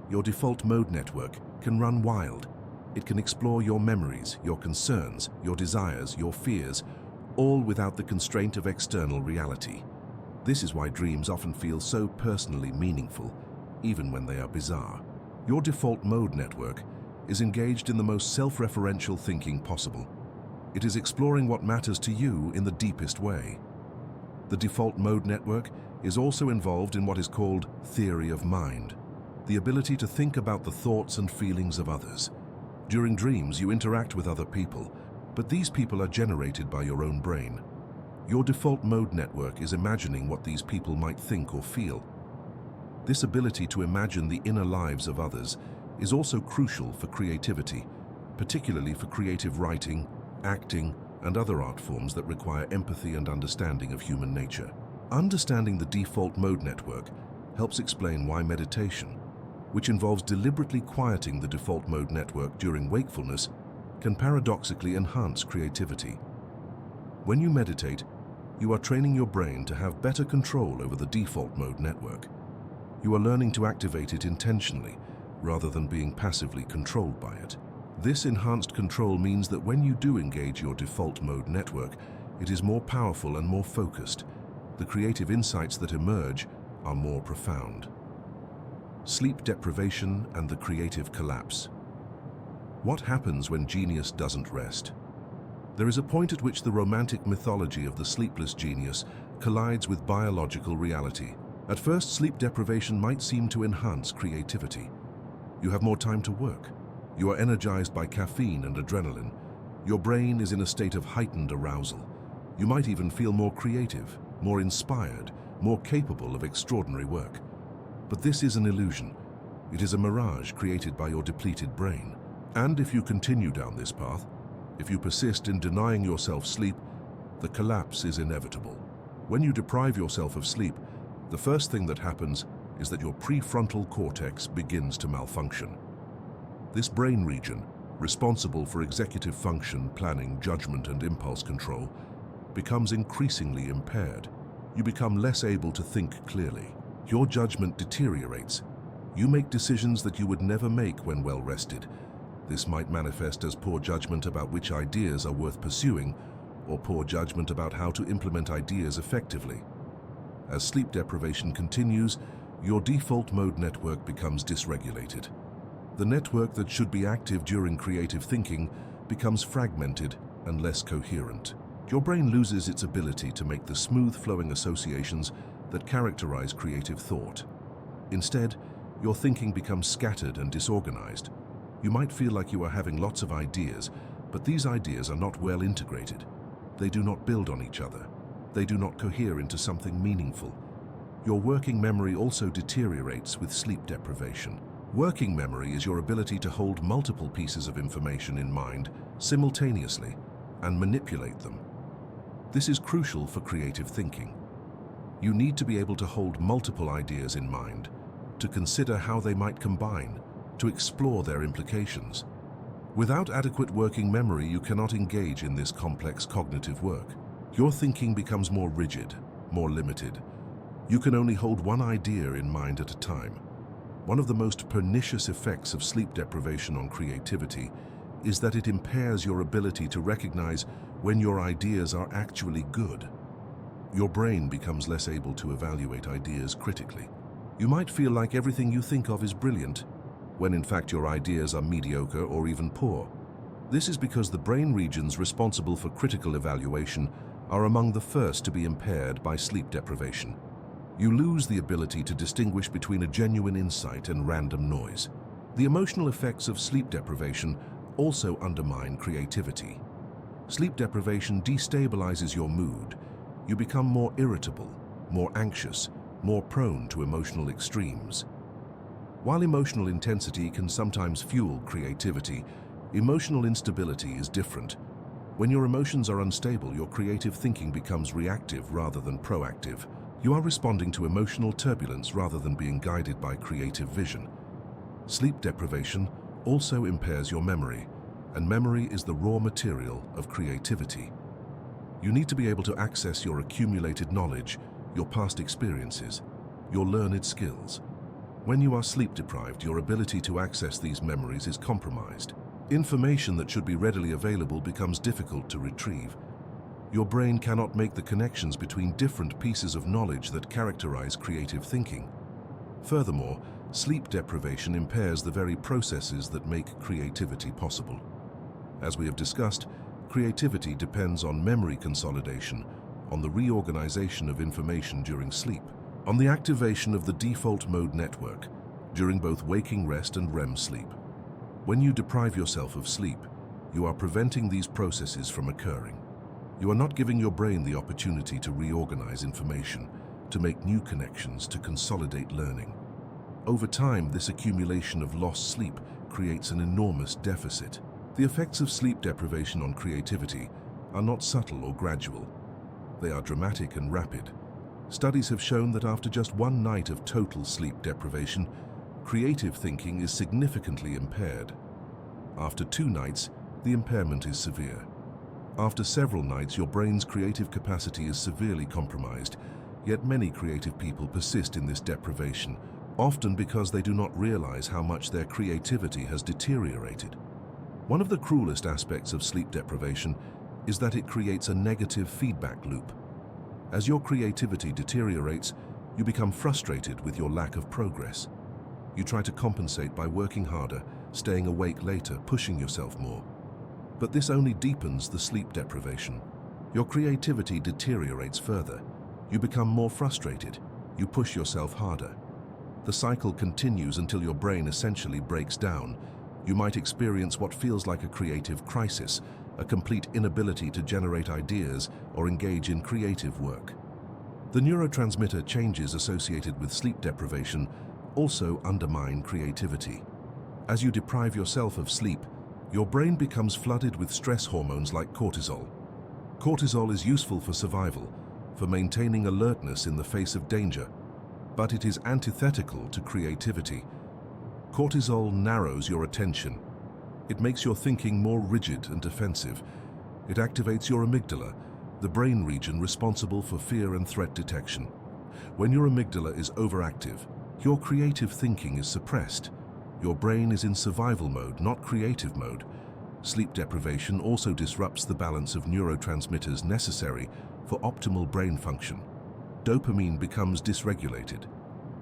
Your default mode network can run wild. It can explore your memories, your concerns, your desires, your fears, all without the constraint of external reality. This is why dreams often feel so personally meaningful, even when they are bizarre. Your default mode network is engaged in the most self-referential thinking possible. It is exploring what matters to you in the deepest way. The default mode network is also involved in what is called theory of mind, the ability to think about the thoughts and feelings of others. During dreams, you interact with other people, but these people are generated by your own brain. Your default mode network is imagining what these people might think or feel. This ability to imagine the inner lives of others is also crucial for creativity, particularly for creative writing, acting, and other art forms that require empathy and understanding of human nature. Understanding the default mode network helps explain why meditation, which involves deliberately quieting the default mode network during wakefulness, can paradoxically enhance creativity. When you meditate, you are training your brain to have better control over the default mode network. You are learning to activate it intentionally, rather than being passively controlled by it. This enhanced control means that when you do engage your default mode network, it is more powerful and more focused. The creative insights that emerge are more profound. Sleep deprivation and the creative collapse. What happens when genius doesn't rest? There is a point at which the romantic mythology of the sleepless genius collides with biological reality. At first, sleep deprivation might seem to enhance creativity. You have more time to work. You are energized by caffeine and adrenaline. Your brain is in a state of heightened arousal. You might even feel more creative, more inspired, more capable of extraordinary work. But this is an illusion. It is a mirage created by your depleted brain. And if you continue down this path, if you persist in denying yourself sleep, the collapse is inevitable. When you deprive yourself of sleep, the first thing that happens is that your prefrontal cortex begins to malfunction. This brain region, responsible for executive function, planning, judgment, and impulse control, becomes increasingly impaired. You become less able to think clearly. Your judgment deteriorates. You make decisions that you would never make when well rested. This might manifest as poor judgment about which ideas are worth pursuing, or poor judgment about how to implement ideas effectively. As sleep deprivation continues, your default mode network becomes dysregulated. The network that should be active during creative thinking becomes fragmented and less coherent. Your brain loses its ability to make the smooth-flowing associations that characterize creative thought. Instead, your thinking becomes scattered and disorganized. You might feel like you are having lots of ideas, but these ideas are not well integrated. They do not build on each other. They do not cohere into something meaningful. Your working memory also deteriorates with sleep deprivation. Working memory is your ability to hold multiple pieces of information in mind simultaneously and manipulate them. This is crucial for creative thinking. You need to be able to hold multiple ideas in mind, to consider how they might combine, to explore their implications. Without adequate working memory, you cannot engage in this complex cognitive work. Your thinking becomes more rigid, more limited. You can only hold one idea in mind at a time. One of the most pernicious effects of sleep deprivation on creativity is that it impairs your ability to recognize when your ideas are actually good. Your brain becomes less able to evaluate ideas critically. You might feel like everything you think of is brilliant, when in fact your ideas are mediocre or even poor. This is because the brain regions responsible for critical evaluation are among the first to be impaired by sleep deprivation. You lose the ability to distinguish between a genuine insight and random noise. The emotional effects of sleep deprivation also undermine creativity. Sleep deprivation destabilizes your mood. You become more irritable, more anxious, more prone to emotional extremes. While emotional intensity can sometimes fuel creativity, emotional instability is different. When your emotions are unstable, your creative thinking becomes reactive rather than proactive. You are responding to emotional turbulence rather than being guided by creative vision. Sleep deprivation also impairs your memory, and memory is the raw material of creativity. You need to be able to access your accumulated knowledge, your past experiences, your learned skills. When you are sleep deprived, your ability to access these memories is compromised. Information that should be readily available becomes difficult to retrieve. Your brain cannot make the connections between different pieces of knowledge that characterize creative thinking. Furthermore, sleep deprivation impairs the very processes that make creativity possible. As we have discussed, creativity depends on memory consolidation, on the reorganization of information during sleep, on the activation of the default mode network during both waking rest and REM sleep. When you deprive yourself of sleep, you are preventing these processes from occurring. You are not giving your brain the opportunity to reorganize information, to make new connections, to consolidate learning. Over time, this accumulation of lost sleep creates an enormous deficit. The effects of sleep deprivation on creativity are not subtle or gradual. They are dramatic and rapid. Studies have shown that after just one night of total sleep deprivation, creative thinking is significantly impaired. After 2 nights, the impairment is severe. After several nights, your brain's creative capacity is severely compromised, yet many creative people persist in this deprivation, often because they do not realize how much their creativity has deteriorated. One of the cruelest aspects of sleep deprivation is that it creates a negative feedback loop. As your creativity deteriorates, you become frustrated with your lack of progress. You try to compensate by working harder, staying awake later, pushing yourself more. But this only deepens the sleep deprivation. Your creativity deteriorates further. You become more frustrated. You push yourself harder. The cycle continues until your brain essentially breaks down. You might experience what feels like a creative crisis, a complete inability to generate ideas or engage in creative work. The neurotransmitter changes associated with sleep deprivation also undermine creativity. As you deprive yourself of sleep, your brain becomes flooded with stress hormones like cortisol. Cortisol is useful for survival, for maintaining alertness in the face of danger, but it is antithetical to creativity. Cortisol narrows your attention. It makes your thinking more rigid and defensive. It activates your amygdala, the brain region responsible for fear and threat detection. When your amygdala is overactive, your creative thinking is suppressed. Your brain is in survival mode, not creative mode. Sleep deprivation also disrupts the balance of neurotransmitters necessary for optimal brain function. Dopamine becomes dysregulated.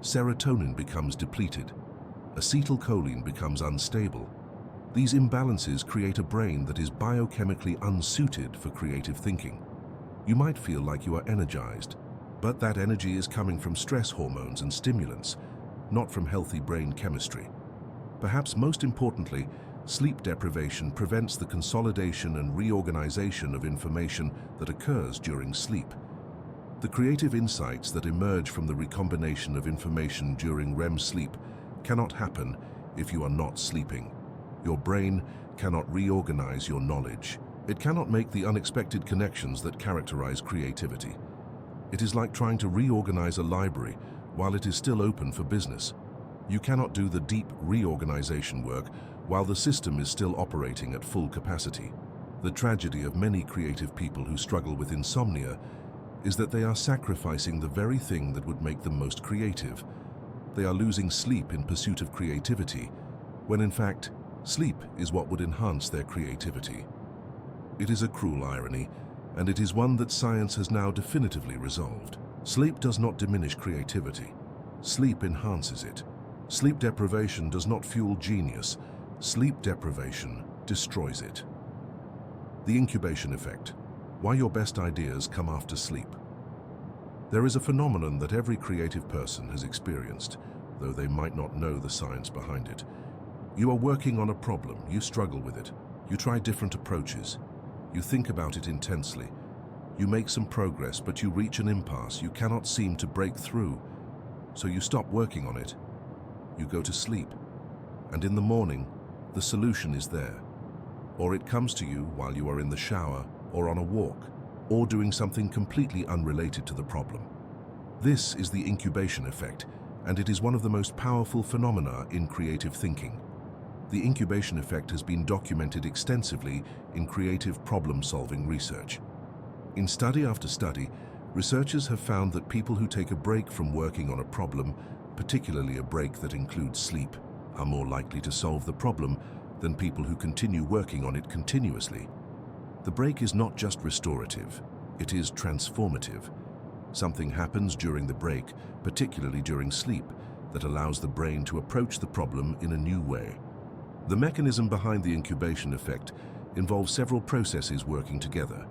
Serotonin becomes depleted. Acetylcholine becomes unstable. These imbalances create a brain that is biochemically unsuited for creative thinking. You might feel like you are energized, but that energy is coming from stress hormones and stimulants, not from healthy brain chemistry. Perhaps most importantly, sleep deprivation prevents the consolidation and reorganization of information that occurs during sleep. The creative insights that emerge from the recombination of information during REM sleep cannot happen if you are not sleeping. Your brain cannot reorganize your knowledge. It cannot make the unexpected connections that characterize creativity. It is like trying to reorganize a library while it is still open for business. You cannot do the deep reorganization work while the system is still operating at full capacity. The tragedy of many creative people who struggle with insomnia is that they are sacrificing the very thing that would make them most creative. They are losing sleep in pursuit of creativity, when in fact, sleep is what would enhance their creativity. It is a cruel irony, and it is one that science has now definitively resolved. Sleep does not diminish creativity. Sleep enhances it. Sleep deprivation does not fuel genius. Sleep deprivation destroys it. The incubation effect. Why your best ideas come after sleep. There is a phenomenon that every creative person has experienced, though they might not know the science behind it. You are working on a problem, you struggle with it, you try different approaches, you think about it intensely, you make some progress, but you reach an impasse, you cannot seem to break through, so you stop working on it, you go to sleep, and in the morning, the solution is there. Or it comes to you while you are in the shower, or on a walk, or doing something completely unrelated to the problem. This is the incubation effect, and it is one of the most powerful phenomena in creative thinking. The incubation effect has been documented extensively in creative problem-solving research. In study after study, researchers have found that people who take a break from working on a problem, particularly a break that includes sleep, are more likely to solve the problem than people who continue working on it continuously. The break is not just restorative, it is transformative. Something happens during the break, particularly during sleep, that allows the brain to approach the problem in a new way. The mechanism behind the incubation effect involves several processes working together.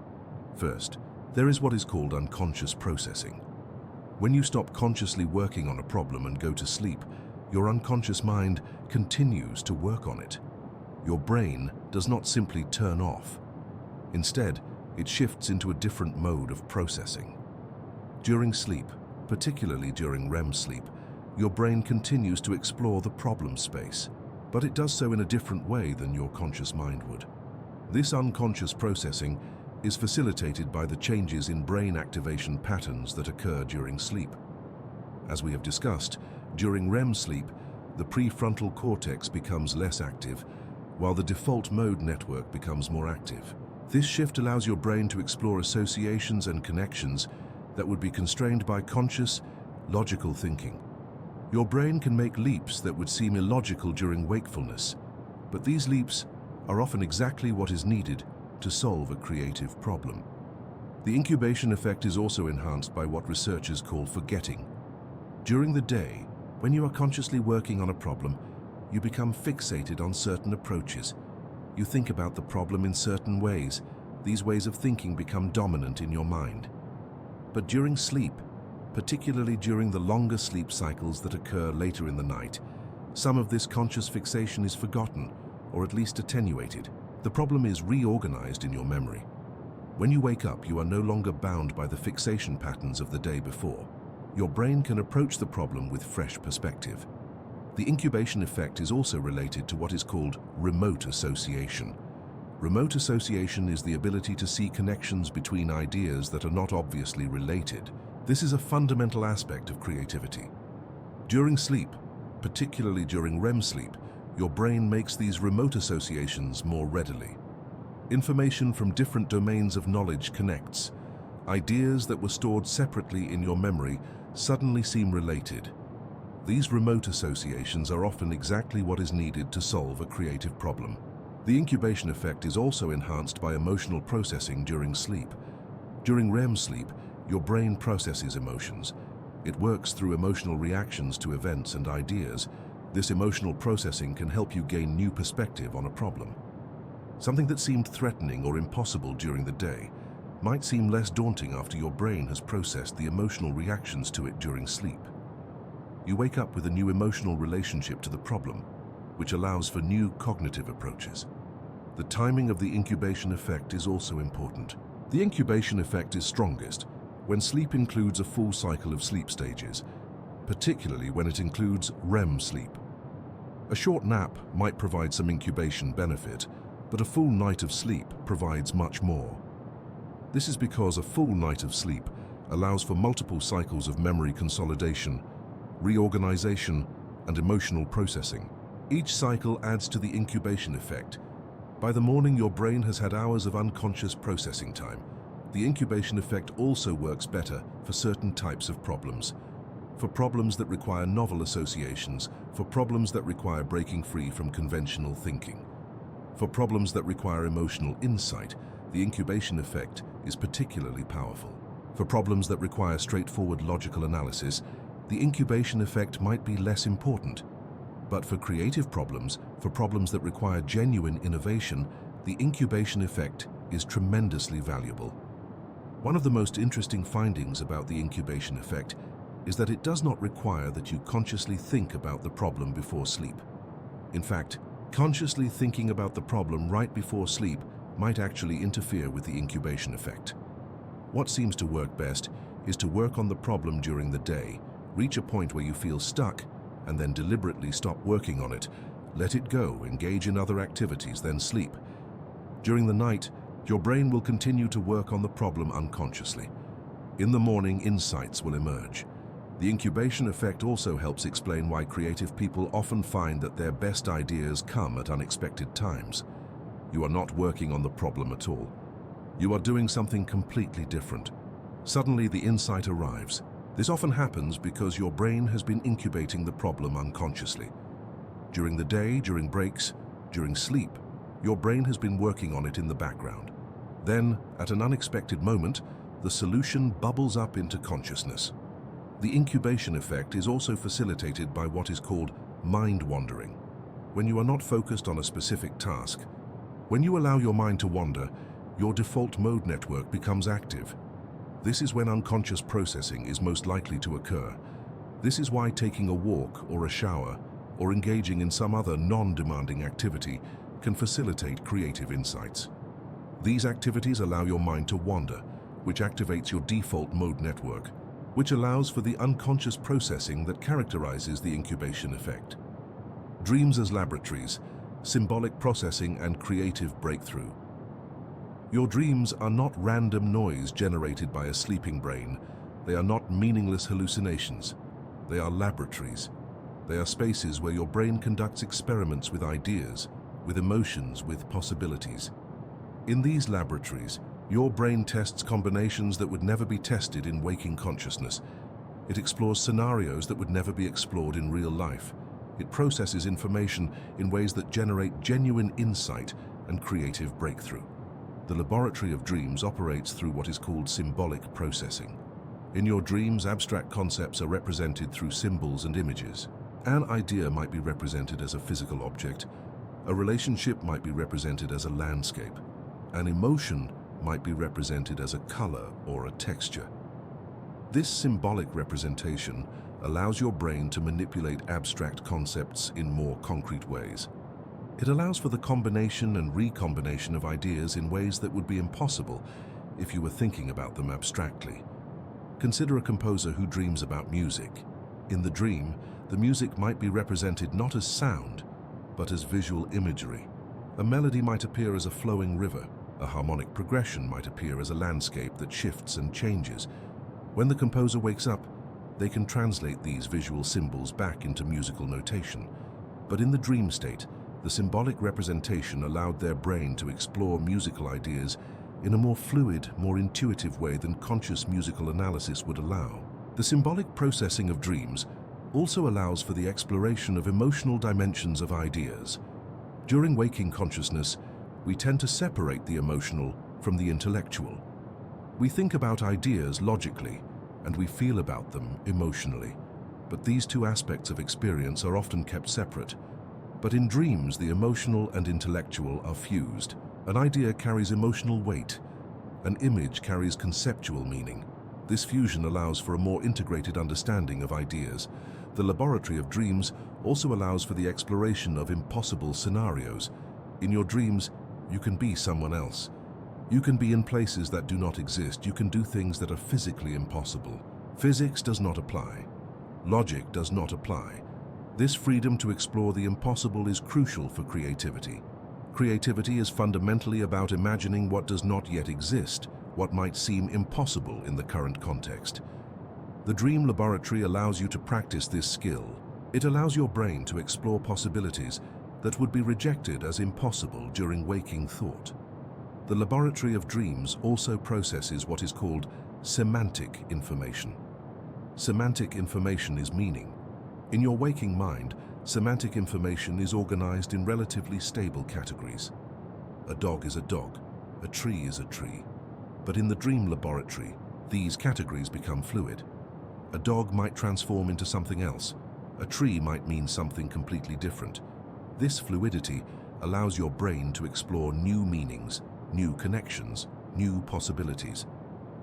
First, there is what is called unconscious processing. When you stop consciously working on a problem and go to sleep, your unconscious mind continues to work on it. Your brain does not simply turn off. Instead, it shifts into a different mode of processing. During sleep, particularly during REM sleep, your brain continues to explore the problem space, but it does so in a different way than your conscious mind would. This unconscious processing is facilitated by the changes in brain activation patterns that occur during sleep. As we have discussed, during REM sleep, the prefrontal cortex becomes less active, while the default mode network becomes more active. This shift allows your brain to explore associations and connections that would be constrained by conscious, logical thinking. Your brain can make leaps that would seem illogical during wakefulness, but these leaps are often exactly what is needed to solve a creative problem. The incubation effect is also enhanced by what researchers call forgetting. During the day, when you are consciously working on a problem, you become fixated on certain approaches. You think about the problem in certain ways. These ways of thinking become dominant in your mind. But during sleep, particularly during the longer sleep cycles that occur later in the night, some of this conscious fixation is forgotten, or at least attenuated. The problem is reorganized in your memory. When you wake up, you are no longer bound by the fixation patterns of the day before. Your brain can approach the problem with fresh perspective. The incubation effect is also related to what is called remote association. Remote association is the ability to see connections between ideas that are not obviously related. This is a fundamental aspect of creativity. During sleep, particularly during REM sleep, your brain makes these remote associations more readily. Information from different domains of knowledge connects. Ideas that were stored separately in your memory suddenly seem related. These remote associations are often exactly what is needed to solve a creative problem. The incubation effect is also enhanced by emotional processing during sleep. During REM sleep, your brain processes emotions. It works through emotional reactions to events and ideas. This emotional processing can help you gain new perspective on a problem. Something that seemed threatening or impossible during the day might seem less daunting after your brain has processed the emotional reactions to it during sleep. You wake up with a new emotional relationship to the problem, which allows for new cognitive approaches. The timing of the incubation effect is also important. The incubation effect is strongest when sleep includes a full cycle of sleep stages, particularly when it includes REM sleep. A short nap might provide some incubation benefit, but a full night of sleep provides much more. This is because a full night of sleep allows for multiple cycles of memory consolidation, reorganization, and emotional processing. Each cycle adds to the incubation effect. By the morning, your brain has had hours of unconscious processing time. The incubation effect also works better for certain types of problems. For problems that require novel associations, for problems that require breaking free from conventional thinking. For problems that require emotional insight, the incubation effect is particularly powerful. For problems that require straightforward logical analysis, the incubation effect might be less important. But for creative problems, for problems that require genuine innovation, the incubation effect is tremendously valuable. One of the most interesting findings about the incubation effect is that it does not require that you consciously think about the problem before sleep. In fact, Consciously thinking about the problem right before sleep might actually interfere with the incubation effect. What seems to work best is to work on the problem during the day, reach a point where you feel stuck, and then deliberately stop working on it. Let it go, engage in other activities, then sleep. During the night, your brain will continue to work on the problem unconsciously. In the morning, insights will emerge. The incubation effect also helps explain why creative people often find that their best ideas come at unexpected times. You are not working on the problem at all. You are doing something completely different. Suddenly, the insight arrives. This often happens because your brain has been incubating the problem unconsciously. During the day, during breaks, during sleep, your brain has been working on it in the background. Then, at an unexpected moment, the solution bubbles up into consciousness. The incubation effect is also facilitated by what is called mind wandering. When you are not focused on a specific task, when you allow your mind to wander, your default mode network becomes active. This is when unconscious processing is most likely to occur. This is why taking a walk or a shower or engaging in some other non-demanding activity can facilitate creative insights. These activities allow your mind to wander, which activates your default mode network, which allows for the unconscious processing that characterizes the incubation effect. Dreams as laboratories, symbolic processing, and creative breakthrough. Your dreams are not random noise generated by a sleeping brain. They are not meaningless hallucinations. They are laboratories. They are spaces where your brain conducts experiments with ideas, with emotions, with possibilities. In these laboratories, your brain tests combinations that would never be tested in waking consciousness. It explores scenarios that would never be explored in real life. It processes information in ways that generate genuine insight and creative breakthrough. The laboratory of dreams operates through what is called symbolic processing. In your dreams, abstract concepts are represented through symbols and images. An idea might be represented as a physical object. A relationship might be represented as a landscape. An emotion might be represented as a color or a texture. This symbolic representation allows your brain to manipulate abstract concepts in more concrete ways. It allows for the combination and recombination of ideas in ways that would be impossible if you were thinking about them abstractly. Consider a composer who dreams about music. In the dream, the music might be represented not as sound, but as visual imagery. A melody might appear as a flowing river. A harmonic progression might appear as a landscape that shifts and changes. When the composer wakes up, they can translate these visual symbols back into musical notation. But in the dream state, the symbolic representation allowed their brain to explore musical ideas in a more fluid, more intuitive way than conscious musical analysis would allow. The symbolic processing of dreams also allows for the exploration of emotional dimensions of ideas. During waking consciousness, we tend to separate the emotional from the intellectual. We think about ideas logically, and we feel about them emotionally. But these two aspects of experience are often kept separate. But in dreams, the emotional and intellectual are fused. An idea carries emotional weight. An image carries conceptual meaning. This fusion allows for a more integrated understanding of ideas. The laboratory of dreams also allows for the exploration of impossible scenarios. In your dreams, you can be someone else. You can be in places that do not exist. You can do things that are physically impossible. Physics does not apply. Logic does not apply. This freedom to explore the impossible is crucial for creativity. Creativity is fundamentally about imagining what does not yet exist, what might seem impossible in the current context. The dream laboratory allows you to practice this skill. It allows your brain to explore possibilities that would be rejected as impossible during waking thought. The laboratory of dreams also processes what is called semantic information. Semantic information is meaning. In your waking mind, semantic information is organized in relatively stable categories. A dog is a dog, a tree is a tree. But in the dream laboratory, these categories become fluid. A dog might transform into something else. A tree might mean something completely different. This fluidity allows your brain to explore new meanings, new connections, new possibilities.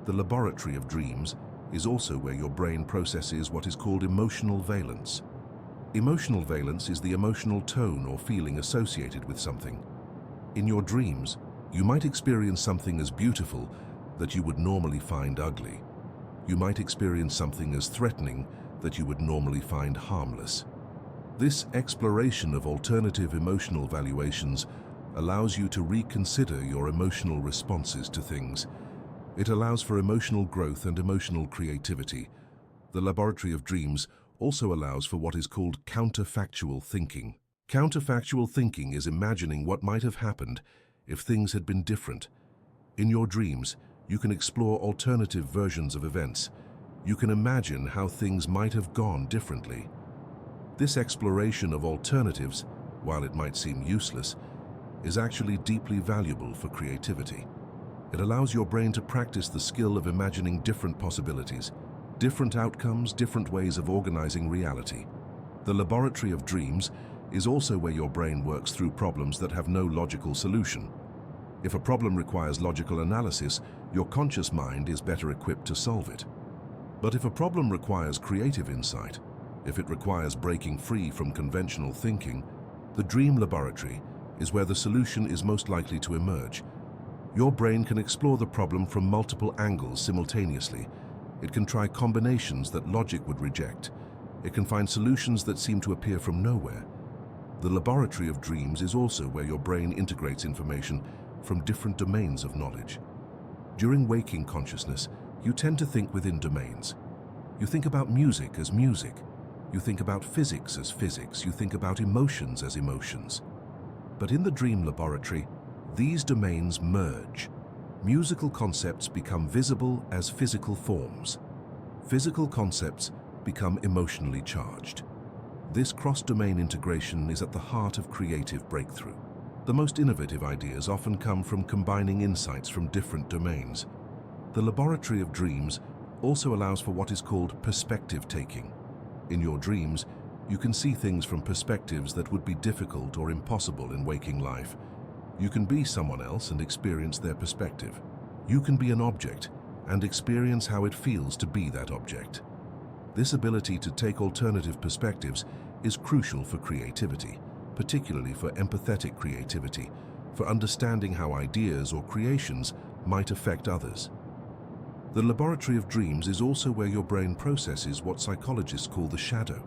The laboratory of dreams is also where your brain processes what is called emotional valence. Emotional valence is the emotional tone or feeling associated with something. In your dreams, you might experience something as beautiful that you would normally find ugly. You might experience something as threatening that you would normally find harmless. This exploration of alternative emotional valuations allows you to reconsider your emotional responses to things. It allows for emotional growth and emotional creativity. The laboratory of dreams also allows for what is called counterfactual thinking. Counterfactual thinking is imagining what might have happened if things had been different. In your dreams, you can explore alternative versions of events. You can imagine how things might have gone differently. This exploration of alternatives, while it might seem useless, is actually deeply valuable for creativity. It allows your brain to practice the skill of imagining different possibilities, different outcomes, different ways of organizing reality. The laboratory of dreams is also where your brain works through problems that have no logical solution. If a problem requires logical analysis, your conscious mind is better equipped to solve it. But if a problem requires creative insight, if it requires breaking free from conventional thinking, the dream laboratory is where the solution is most likely to emerge. Your brain can explore the problem from multiple angles simultaneously. It can try combinations that logic would reject. It can find solutions that seem to appear from nowhere. The laboratory of dreams is also where your brain integrates information from different domains of knowledge. During waking consciousness, you tend to think within domains. You think about music as music. You think about physics as physics. You think about emotions as emotions. But in the dream laboratory, these domains merge. Musical concepts become visible as physical forms. Physical concepts become emotionally charged. This cross-domain integration is at the heart of creative breakthrough. The most innovative ideas often come from combining insights from different domains. The laboratory of dreams also allows for what is called perspective taking. In your dreams, you can see things from perspectives that would be difficult or impossible in waking life. You can be someone else and experience their perspective. You can be an object and experience how it feels to be that object. This ability to take alternative perspectives is crucial for creativity, particularly for empathetic creativity, for understanding how ideas or creations might affect others. The laboratory of dreams is also where your brain processes what psychologists call the shadow,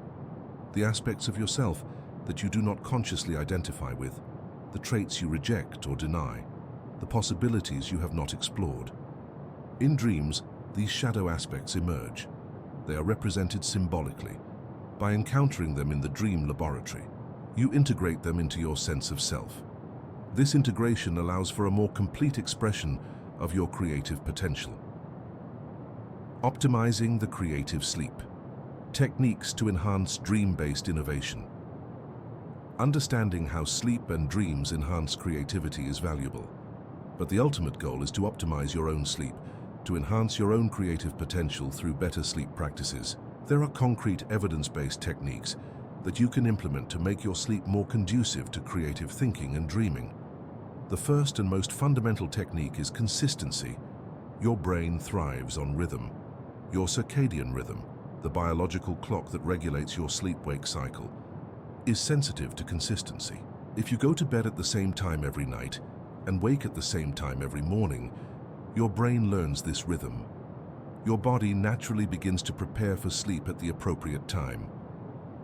the aspects of yourself that you do not consciously identify with, the traits you reject or deny, the possibilities you have not explored. In dreams, these shadow aspects emerge. They are represented symbolically. By encountering them in the dream laboratory, you integrate them into your sense of self. This integration allows for a more complete expression of your creative potential. Optimizing the creative sleep. Techniques to enhance dream-based innovation. Understanding how sleep and dreams enhance creativity is valuable, but the ultimate goal is to optimize your own sleep, to enhance your own creative potential through better sleep practices. There are concrete evidence-based techniques that you can implement to make your sleep more conducive to creative thinking and dreaming. The first and most fundamental technique is consistency. Your brain thrives on rhythm. Your circadian rhythm, the biological clock that regulates your sleep-wake cycle, is sensitive to consistency. If you go to bed at the same time every night and wake at the same time every morning, your brain learns this rhythm. Your body naturally begins to prepare for sleep at the appropriate time.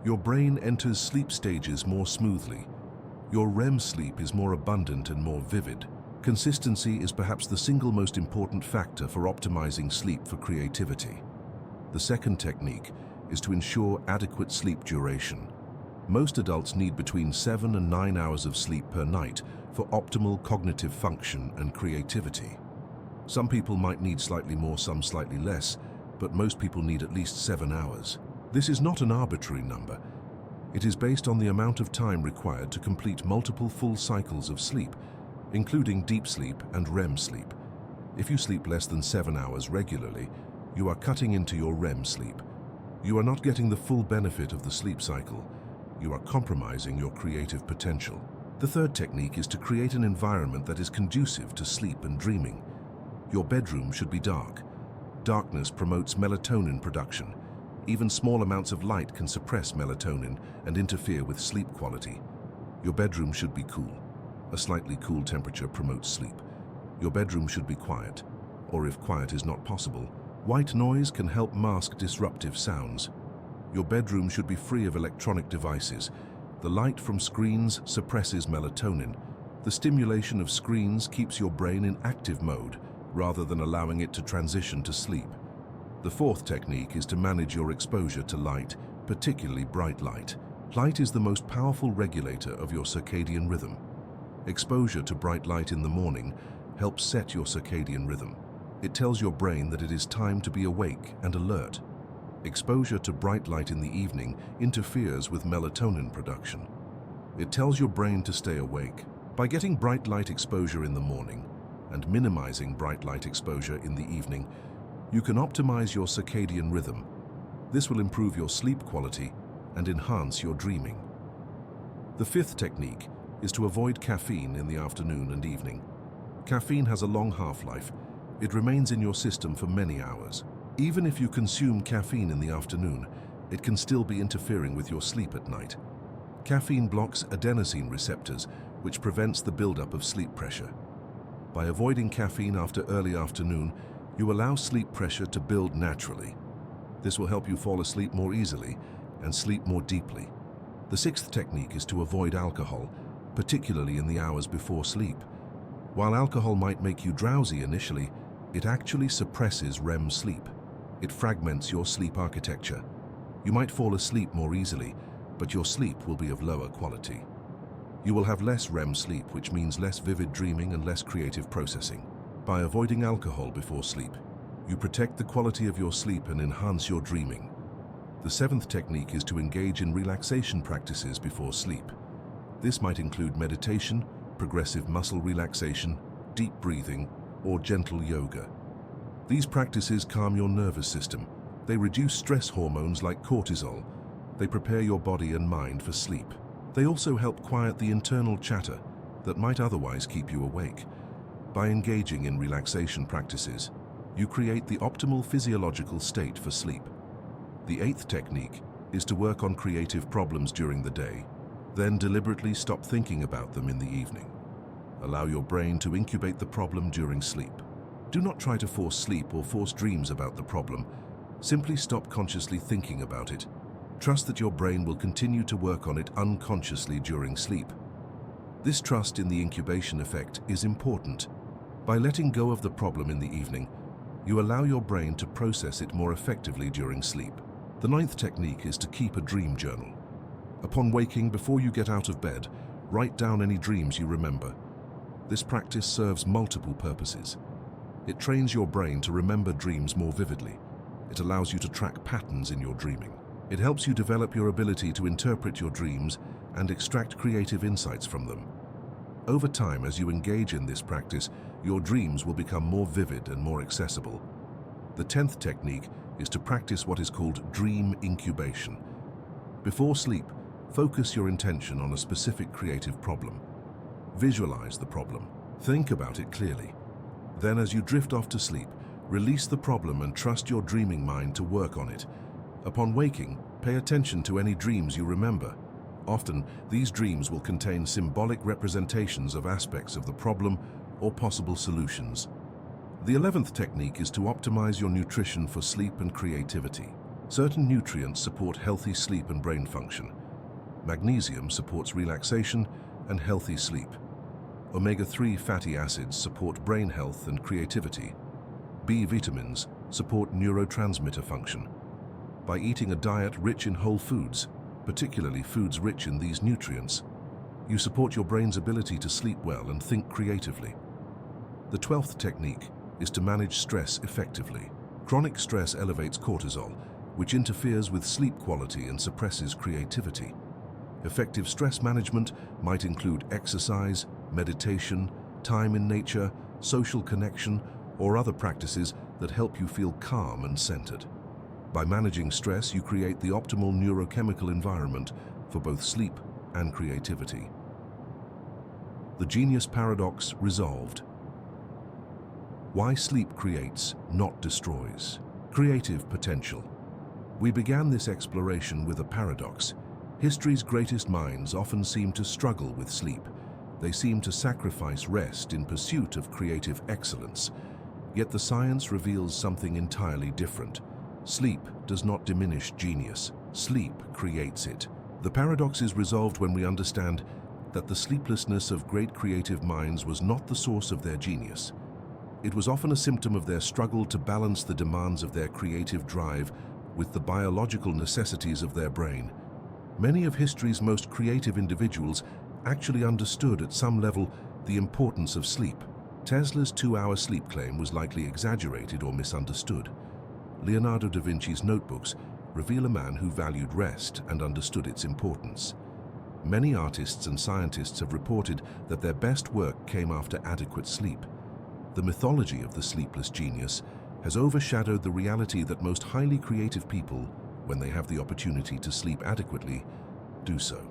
Your brain enters sleep stages more smoothly. Your REM sleep is more abundant and more vivid. Consistency is perhaps the single most important factor for optimizing sleep for creativity. The second technique is to ensure adequate sleep duration. Most adults need between 7 and 9 hours of sleep per night for optimal cognitive function and creativity. Some people might need slightly more, some slightly less, but most people need at least 7 hours. This is not an arbitrary number. It is based on the amount of time required to complete multiple full cycles of sleep, including deep sleep and REM sleep. If you sleep less than 7 hours regularly, you are cutting into your REM sleep. You are not getting the full benefit of the sleep cycle. You are compromising your creative potential. The third technique is to create an environment that is conducive to sleep and dreaming. Your bedroom should be dark. Darkness promotes melatonin production. Even small amounts of light can suppress melatonin and interfere with sleep quality. Your bedroom should be cool. A slightly cool temperature promotes sleep. Your bedroom should be quiet, or if quiet is not possible, white noise can help mask disruptive sounds. Your bedroom should be free of electronic devices. The light from screens suppresses melatonin. The stimulation of screens keeps your brain in active mode rather than allowing it to transition to sleep. The fourth technique is to manage your exposure to light, particularly bright light. Light is the most powerful regulator of your circadian rhythm. Exposure to bright light in the morning helps set your circadian rhythm. It tells your brain that it is time to be awake and alert. Exposure to bright light in the evening interferes with melatonin production. It tells your brain to stay awake. By getting bright light exposure in the morning and minimizing bright light exposure in the evening, you can optimize your circadian rhythm. This will improve your sleep quality and enhance your dreaming. The fifth technique is to avoid caffeine in the afternoon and evening. Caffeine has a long half-life. It remains in your system for many hours. Even if you consume caffeine in the afternoon, it can still be interfering with your sleep at night. Caffeine blocks adenosine receptors, which prevents the buildup of sleep pressure. By avoiding caffeine after early afternoon, you allow sleep pressure to build naturally. This will help you fall asleep more easily and sleep more deeply. The sixth technique is to avoid alcohol, particularly in the hours before sleep. While alcohol might make you drowsy initially, it actually suppresses REM sleep. It fragments your sleep architecture. You might fall asleep more easily, but your sleep will be of lower quality. You will have less REM sleep, which means less vivid dreaming and less creative processing. By avoiding alcohol before sleep, you protect the quality of your sleep and enhance your dreaming. The seventh technique is to engage in relaxation practices before sleep. This might include meditation, progressive muscle relaxation, deep breathing, or gentle yoga. These practices calm your nervous system. They reduce stress hormones like cortisol. They prepare your body and mind for sleep. They also help quiet the internal chatter that might otherwise keep you awake. By engaging in relaxation practices, you create the optimal physiological state for sleep. The eighth technique is to work on creative problems during the day, then deliberately stop thinking about them in the evening. Allow your brain to incubate the problem during sleep. Do not try to force sleep or force dreams about the problem. Simply stop consciously thinking about it. Trust that your brain will continue to work on it unconsciously during sleep. This trust in the incubation effect is important. By letting go of the problem in the evening, you allow your brain to process it more effectively during sleep. The ninth technique is to keep a dream journal. Upon waking, before you get out of bed, write down any dreams you remember. This practice serves multiple purposes. It trains your brain to remember dreams more vividly. It allows you to track patterns in your dreaming. It helps you develop your ability to interpret your dreams and extract creative insights from them. Over time, as you engage in this practice, your dreams will become more vivid and more accessible. The 10th technique is to practice what is called dream incubation. Before sleep, focus your intention on a specific creative problem. Visualize the problem. Think about it clearly. Then, as you drift off to sleep, release the problem and trust your dreaming mind to work on it. Upon waking, pay attention to any dreams you remember. Often, these dreams will contain symbolic representations of aspects of the problem or possible solutions. The 11th technique is to optimize your nutrition for sleep and creativity. Certain nutrients support healthy sleep and brain function. Magnesium supports relaxation and healthy sleep. Omega-3 fatty acids support brain health and creativity. B vitamins support neurotransmitter function. By eating a diet rich in whole foods, particularly foods rich in these nutrients, you support your brain's ability to sleep well and think creatively. The 12th technique is to manage stress effectively. Chronic stress elevates cortisol, which interferes with sleep quality and suppresses creativity. Effective stress management might include exercise, meditation, time in nature, social connection, or other practices that help you feel calm and centered. By managing stress, you create the optimal neurochemical environment for both sleep and creativity. The genius paradox resolved. Why sleep creates, not destroys. Creative potential. We began this exploration with a paradox. History's greatest minds often seem to struggle with sleep. They seem to sacrifice rest in pursuit of creative excellence. Yet the science reveals something entirely different. Sleep does not diminish genius. Sleep creates it. The paradox is resolved when we understand that the sleeplessness of great creative minds was not the source of their genius. It was often a symptom of their struggle to balance the demands of their creative drive with the biological necessities of their brain. Many of history's most creative individuals actually understood at some level the importance of sleep. Tesla's 2-hour sleep claim was likely exaggerated or misunderstood. Leonardo da Vinci's notebooks reveal a man who valued rest and understood its importance. Many artists and scientists have reported that their best work came after adequate sleep. The mythology of the sleepless genius has overshadowed the reality that most highly creative people, when they have the opportunity to sleep adequately, do so.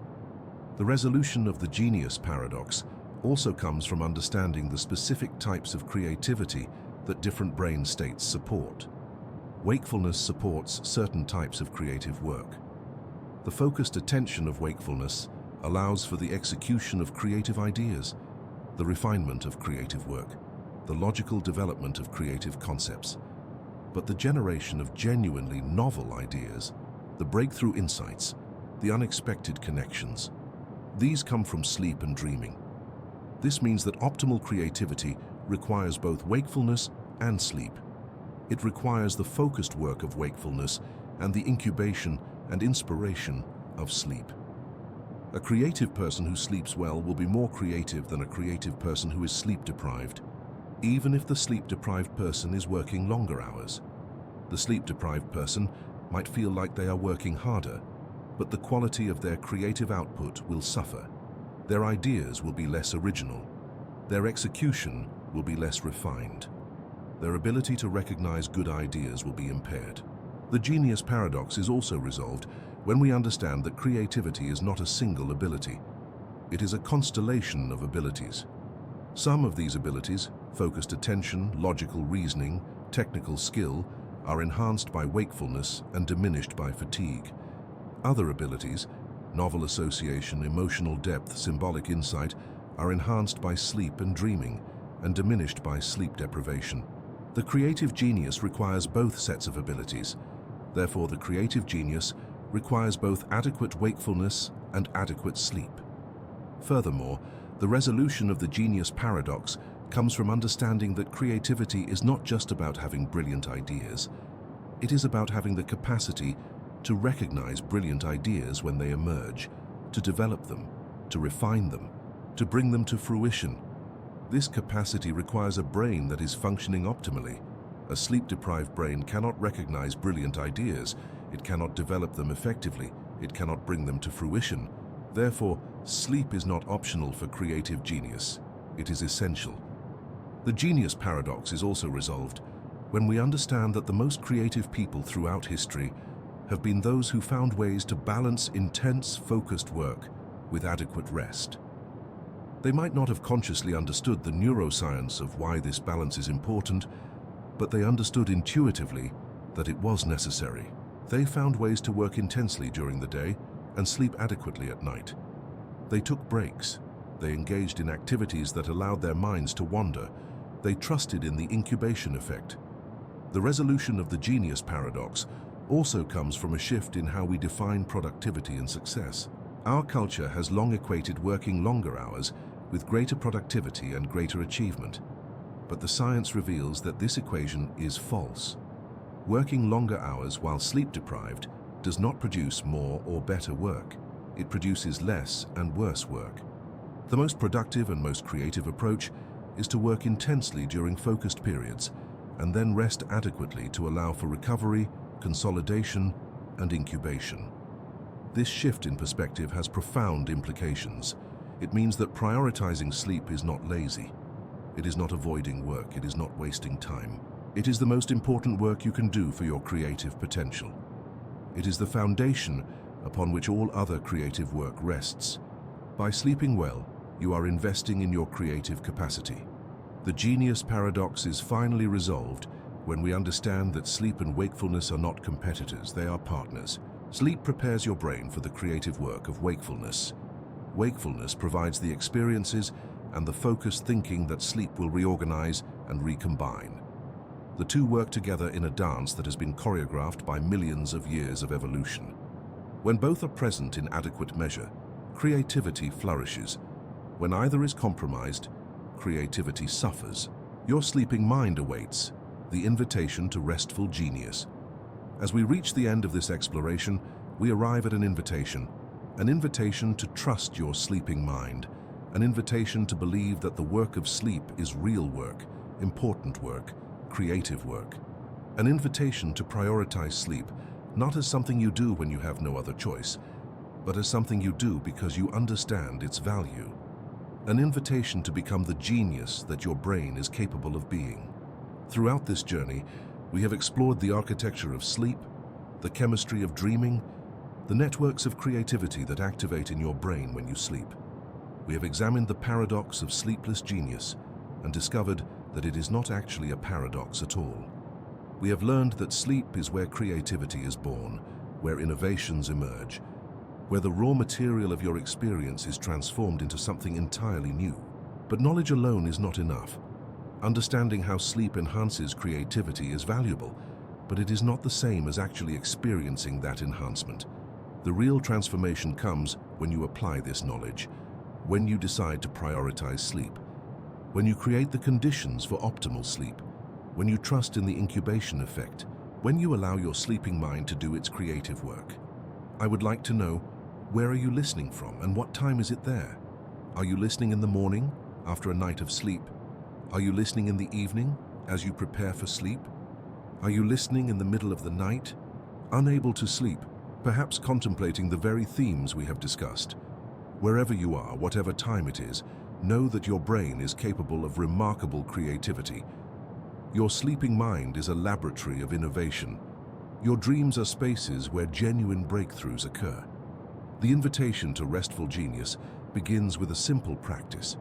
The resolution of the genius paradox also comes from understanding the specific types of creativity that different brain states support. Wakefulness supports certain types of creative work. The focused attention of wakefulness allows for the execution of creative ideas, the refinement of creative work, the logical development of creative concepts. But the generation of genuinely novel ideas, the breakthrough insights, the unexpected connections, these come from sleep and dreaming. This means that optimal creativity requires both wakefulness and sleep. It requires the focused work of wakefulness and the incubation and inspiration of sleep. A creative person who sleeps well will be more creative than a creative person who is sleep-deprived, even if the sleep-deprived person is working longer hours. The sleep-deprived person might feel like they are working harder, but the quality of their creative output will suffer. Their ideas will be less original. Their execution will be less refined. Their ability to recognize good ideas will be impaired. The genius paradox is also resolved when we understand that creativity is not a single ability. It is a constellation of abilities. Some of these abilities, focused attention, logical reasoning, technical skill, are enhanced by wakefulness and diminished by fatigue. Other abilities, novel association, emotional depth, symbolic insight, are enhanced by sleep and dreaming and diminished by sleep deprivation. The creative genius requires both sets of abilities. Therefore, the creative genius requires both adequate wakefulness and adequate sleep. Furthermore, the resolution of the genius paradox comes from understanding that creativity is not just about having brilliant ideas. It is about having the capacity to recognize brilliant ideas when they emerge, to develop them, to refine them, to bring them to fruition. This capacity requires a brain that is functioning optimally. A sleep-deprived brain cannot recognize brilliant ideas. It cannot develop them effectively. It cannot bring them to fruition. Therefore, sleep is not optional for creative genius. It is essential. The genius paradox is also resolved when we understand that the most creative people throughout history have been those who found ways to balance intense, focused work with adequate rest. They might not have consciously understood the neuroscience of why this balance is important, but they understood intuitively that it was necessary. They found ways to work intensely during the day and sleep adequately at night. They took breaks. They engaged in activities that allowed their minds to wander. They trusted in the incubation effect. The resolution of the genius paradox also comes from a shift in how we define productivity and success. Our culture has long equated working longer hours with greater productivity and greater achievement. But the science reveals that this equation is false. Working longer hours while sleep-deprived does not produce more or better work. It produces less and worse work. The most productive and most creative approach is to work intensely during focused periods and then rest adequately to allow for recovery, consolidation, and incubation. This shift in perspective has profound implications. It means that prioritizing sleep is not lazy. It is not avoiding work. It is not wasting time. It is the most important work you can do for your creative potential. It is the foundation upon which all other creative work rests. By sleeping well, you are investing in your creative capacity. The genius paradox is finally resolved when we understand that sleep and wakefulness are not competitors, they are partners. Sleep prepares your brain for the creative work of wakefulness. Wakefulness provides the experiences and the focused thinking that sleep will reorganize and recombine. The two work together in a dance that has been choreographed by millions of years of evolution. When both are present in adequate measure, creativity flourishes. When either is compromised, creativity suffers. Your sleeping mind awaits, the invitation to restful genius. As we reach the end of this exploration, we arrive at an invitation to trust your sleeping mind, an invitation to believe that the work of sleep is real work, important work, creative work. An invitation to prioritize sleep, not as something you do when you have no other choice, but as something you do because you understand its value. An invitation to become the genius that your brain is capable of being. Throughout this journey, we have explored the architecture of sleep, the chemistry of dreaming, the networks of creativity that activate in your brain when you sleep. We have examined the paradox of sleepless genius and discovered that it is not actually a paradox at all. We have learned that sleep is where creativity is born, where innovations emerge, where the raw material of your experience is transformed into something entirely new. But knowledge alone is not enough. Understanding how sleep enhances creativity is valuable, but it is not the same as actually experiencing that enhancement. The real transformation comes when you apply this knowledge, when you decide to prioritize sleep, when you create the conditions for optimal sleep, when you trust in the incubation effect, when you allow your sleeping mind to do its creative work. I would like to know, where are you listening from and what time is it there? Are you listening in the morning, after a night of sleep? Are you listening in the evening, as you prepare for sleep? Are you listening in the middle of the night, unable to sleep, perhaps contemplating the very themes we have discussed? Wherever you are, whatever time it is, know that your brain is capable of remarkable creativity. Your sleeping mind is a laboratory of innovation. Your dreams are spaces where genuine breakthroughs occur. The invitation to restful genius begins with a simple practice.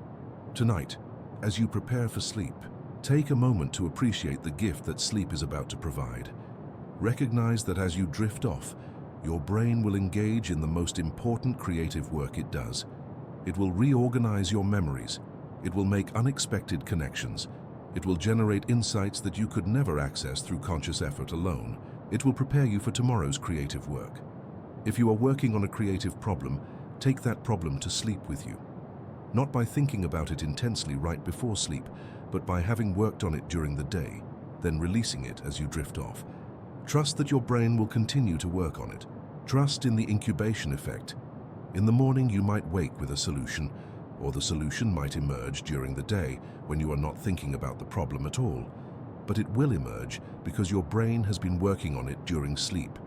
Tonight, as you prepare for sleep, take a moment to appreciate the gift that sleep is about to provide. Recognize that as you drift off, your brain will engage in the most important creative work it does. It will reorganize your memories. It will make unexpected connections. It will generate insights that you could never access through conscious effort alone. It will prepare you for tomorrow's creative work. If you are working on a creative problem, take that problem to sleep with you. Not by thinking about it intensely right before sleep, but by having worked on it during the day, then releasing it as you drift off. Trust that your brain will continue to work on it. Trust in the incubation effect. In the morning, you might wake with a solution, or the solution might emerge during the day when you are not thinking about the problem at all. But it will emerge because your brain has been working on it during sleep.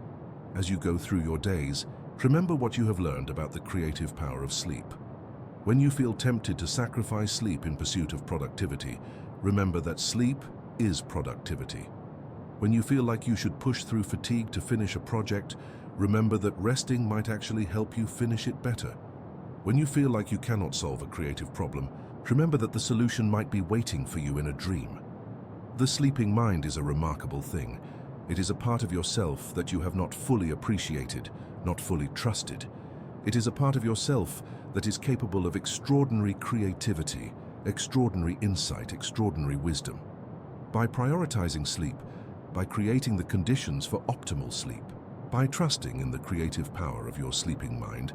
As you go through your days, remember what you have learned about the creative power of sleep. When you feel tempted to sacrifice sleep in pursuit of productivity, remember that sleep is productivity. When you feel like you should push through fatigue to finish a project, remember that resting might actually help you finish it better. When you feel like you cannot solve a creative problem, remember that the solution might be waiting for you in a dream. The sleeping mind is a remarkable thing. It is a part of yourself that you have not fully appreciated, not fully trusted. It is a part of yourself that is capable of extraordinary creativity, extraordinary insight, extraordinary wisdom. By prioritizing sleep, by creating the conditions for optimal sleep, by trusting in the creative power of your sleeping mind,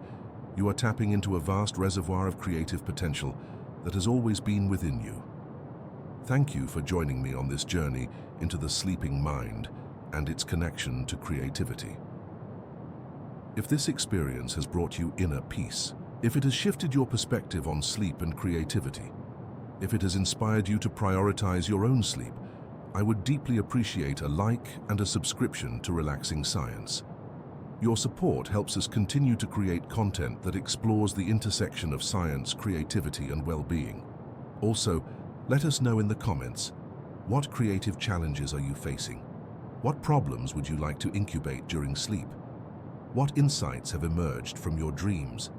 you are tapping into a vast reservoir of creative potential that has always been within you. Thank you for joining me on this journey into the sleeping mind and its connection to creativity. If this experience has brought you inner peace, if it has shifted your perspective on sleep and creativity, if it has inspired you to prioritize your own sleep, I would deeply appreciate a like and a subscription to Relaxing Science. Your support helps us continue to create content that explores the intersection of science, creativity, and well-being. Also, let us know in the comments, what creative challenges are you facing? What problems would you like to incubate during sleep? What insights have emerged from your dreams?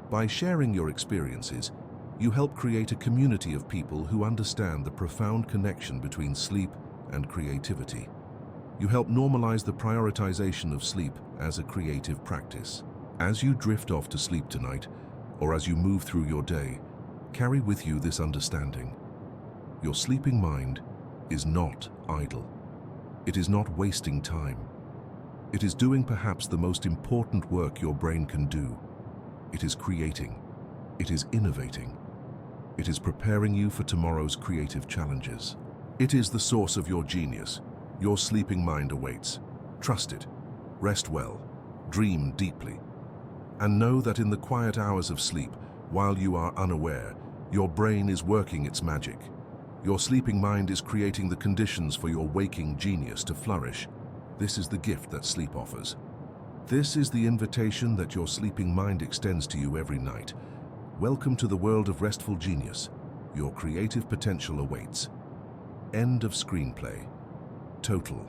By sharing your experiences, you help create a community of people who understand the profound connection between sleep, and creativity. You help normalize the prioritization of sleep as a creative practice. As you drift off to sleep tonight, or as you move through your day, carry with you this understanding. Your sleeping mind is not idle. It is not wasting time. It is doing perhaps the most important work your brain can do. It is creating. It is innovating. It is preparing you for tomorrow's creative challenges. It is the source of your genius. Your sleeping mind awaits. Trust it. Rest well. Dream deeply. And know that in the quiet hours of sleep, while you are unaware, your brain is working its magic. Your sleeping mind is creating the conditions for your waking genius to flourish. This is the gift that sleep offers. This is the invitation that your sleeping mind extends to you every night. Welcome to the world of restful genius. Your creative potential awaits. End of screenplay. Total.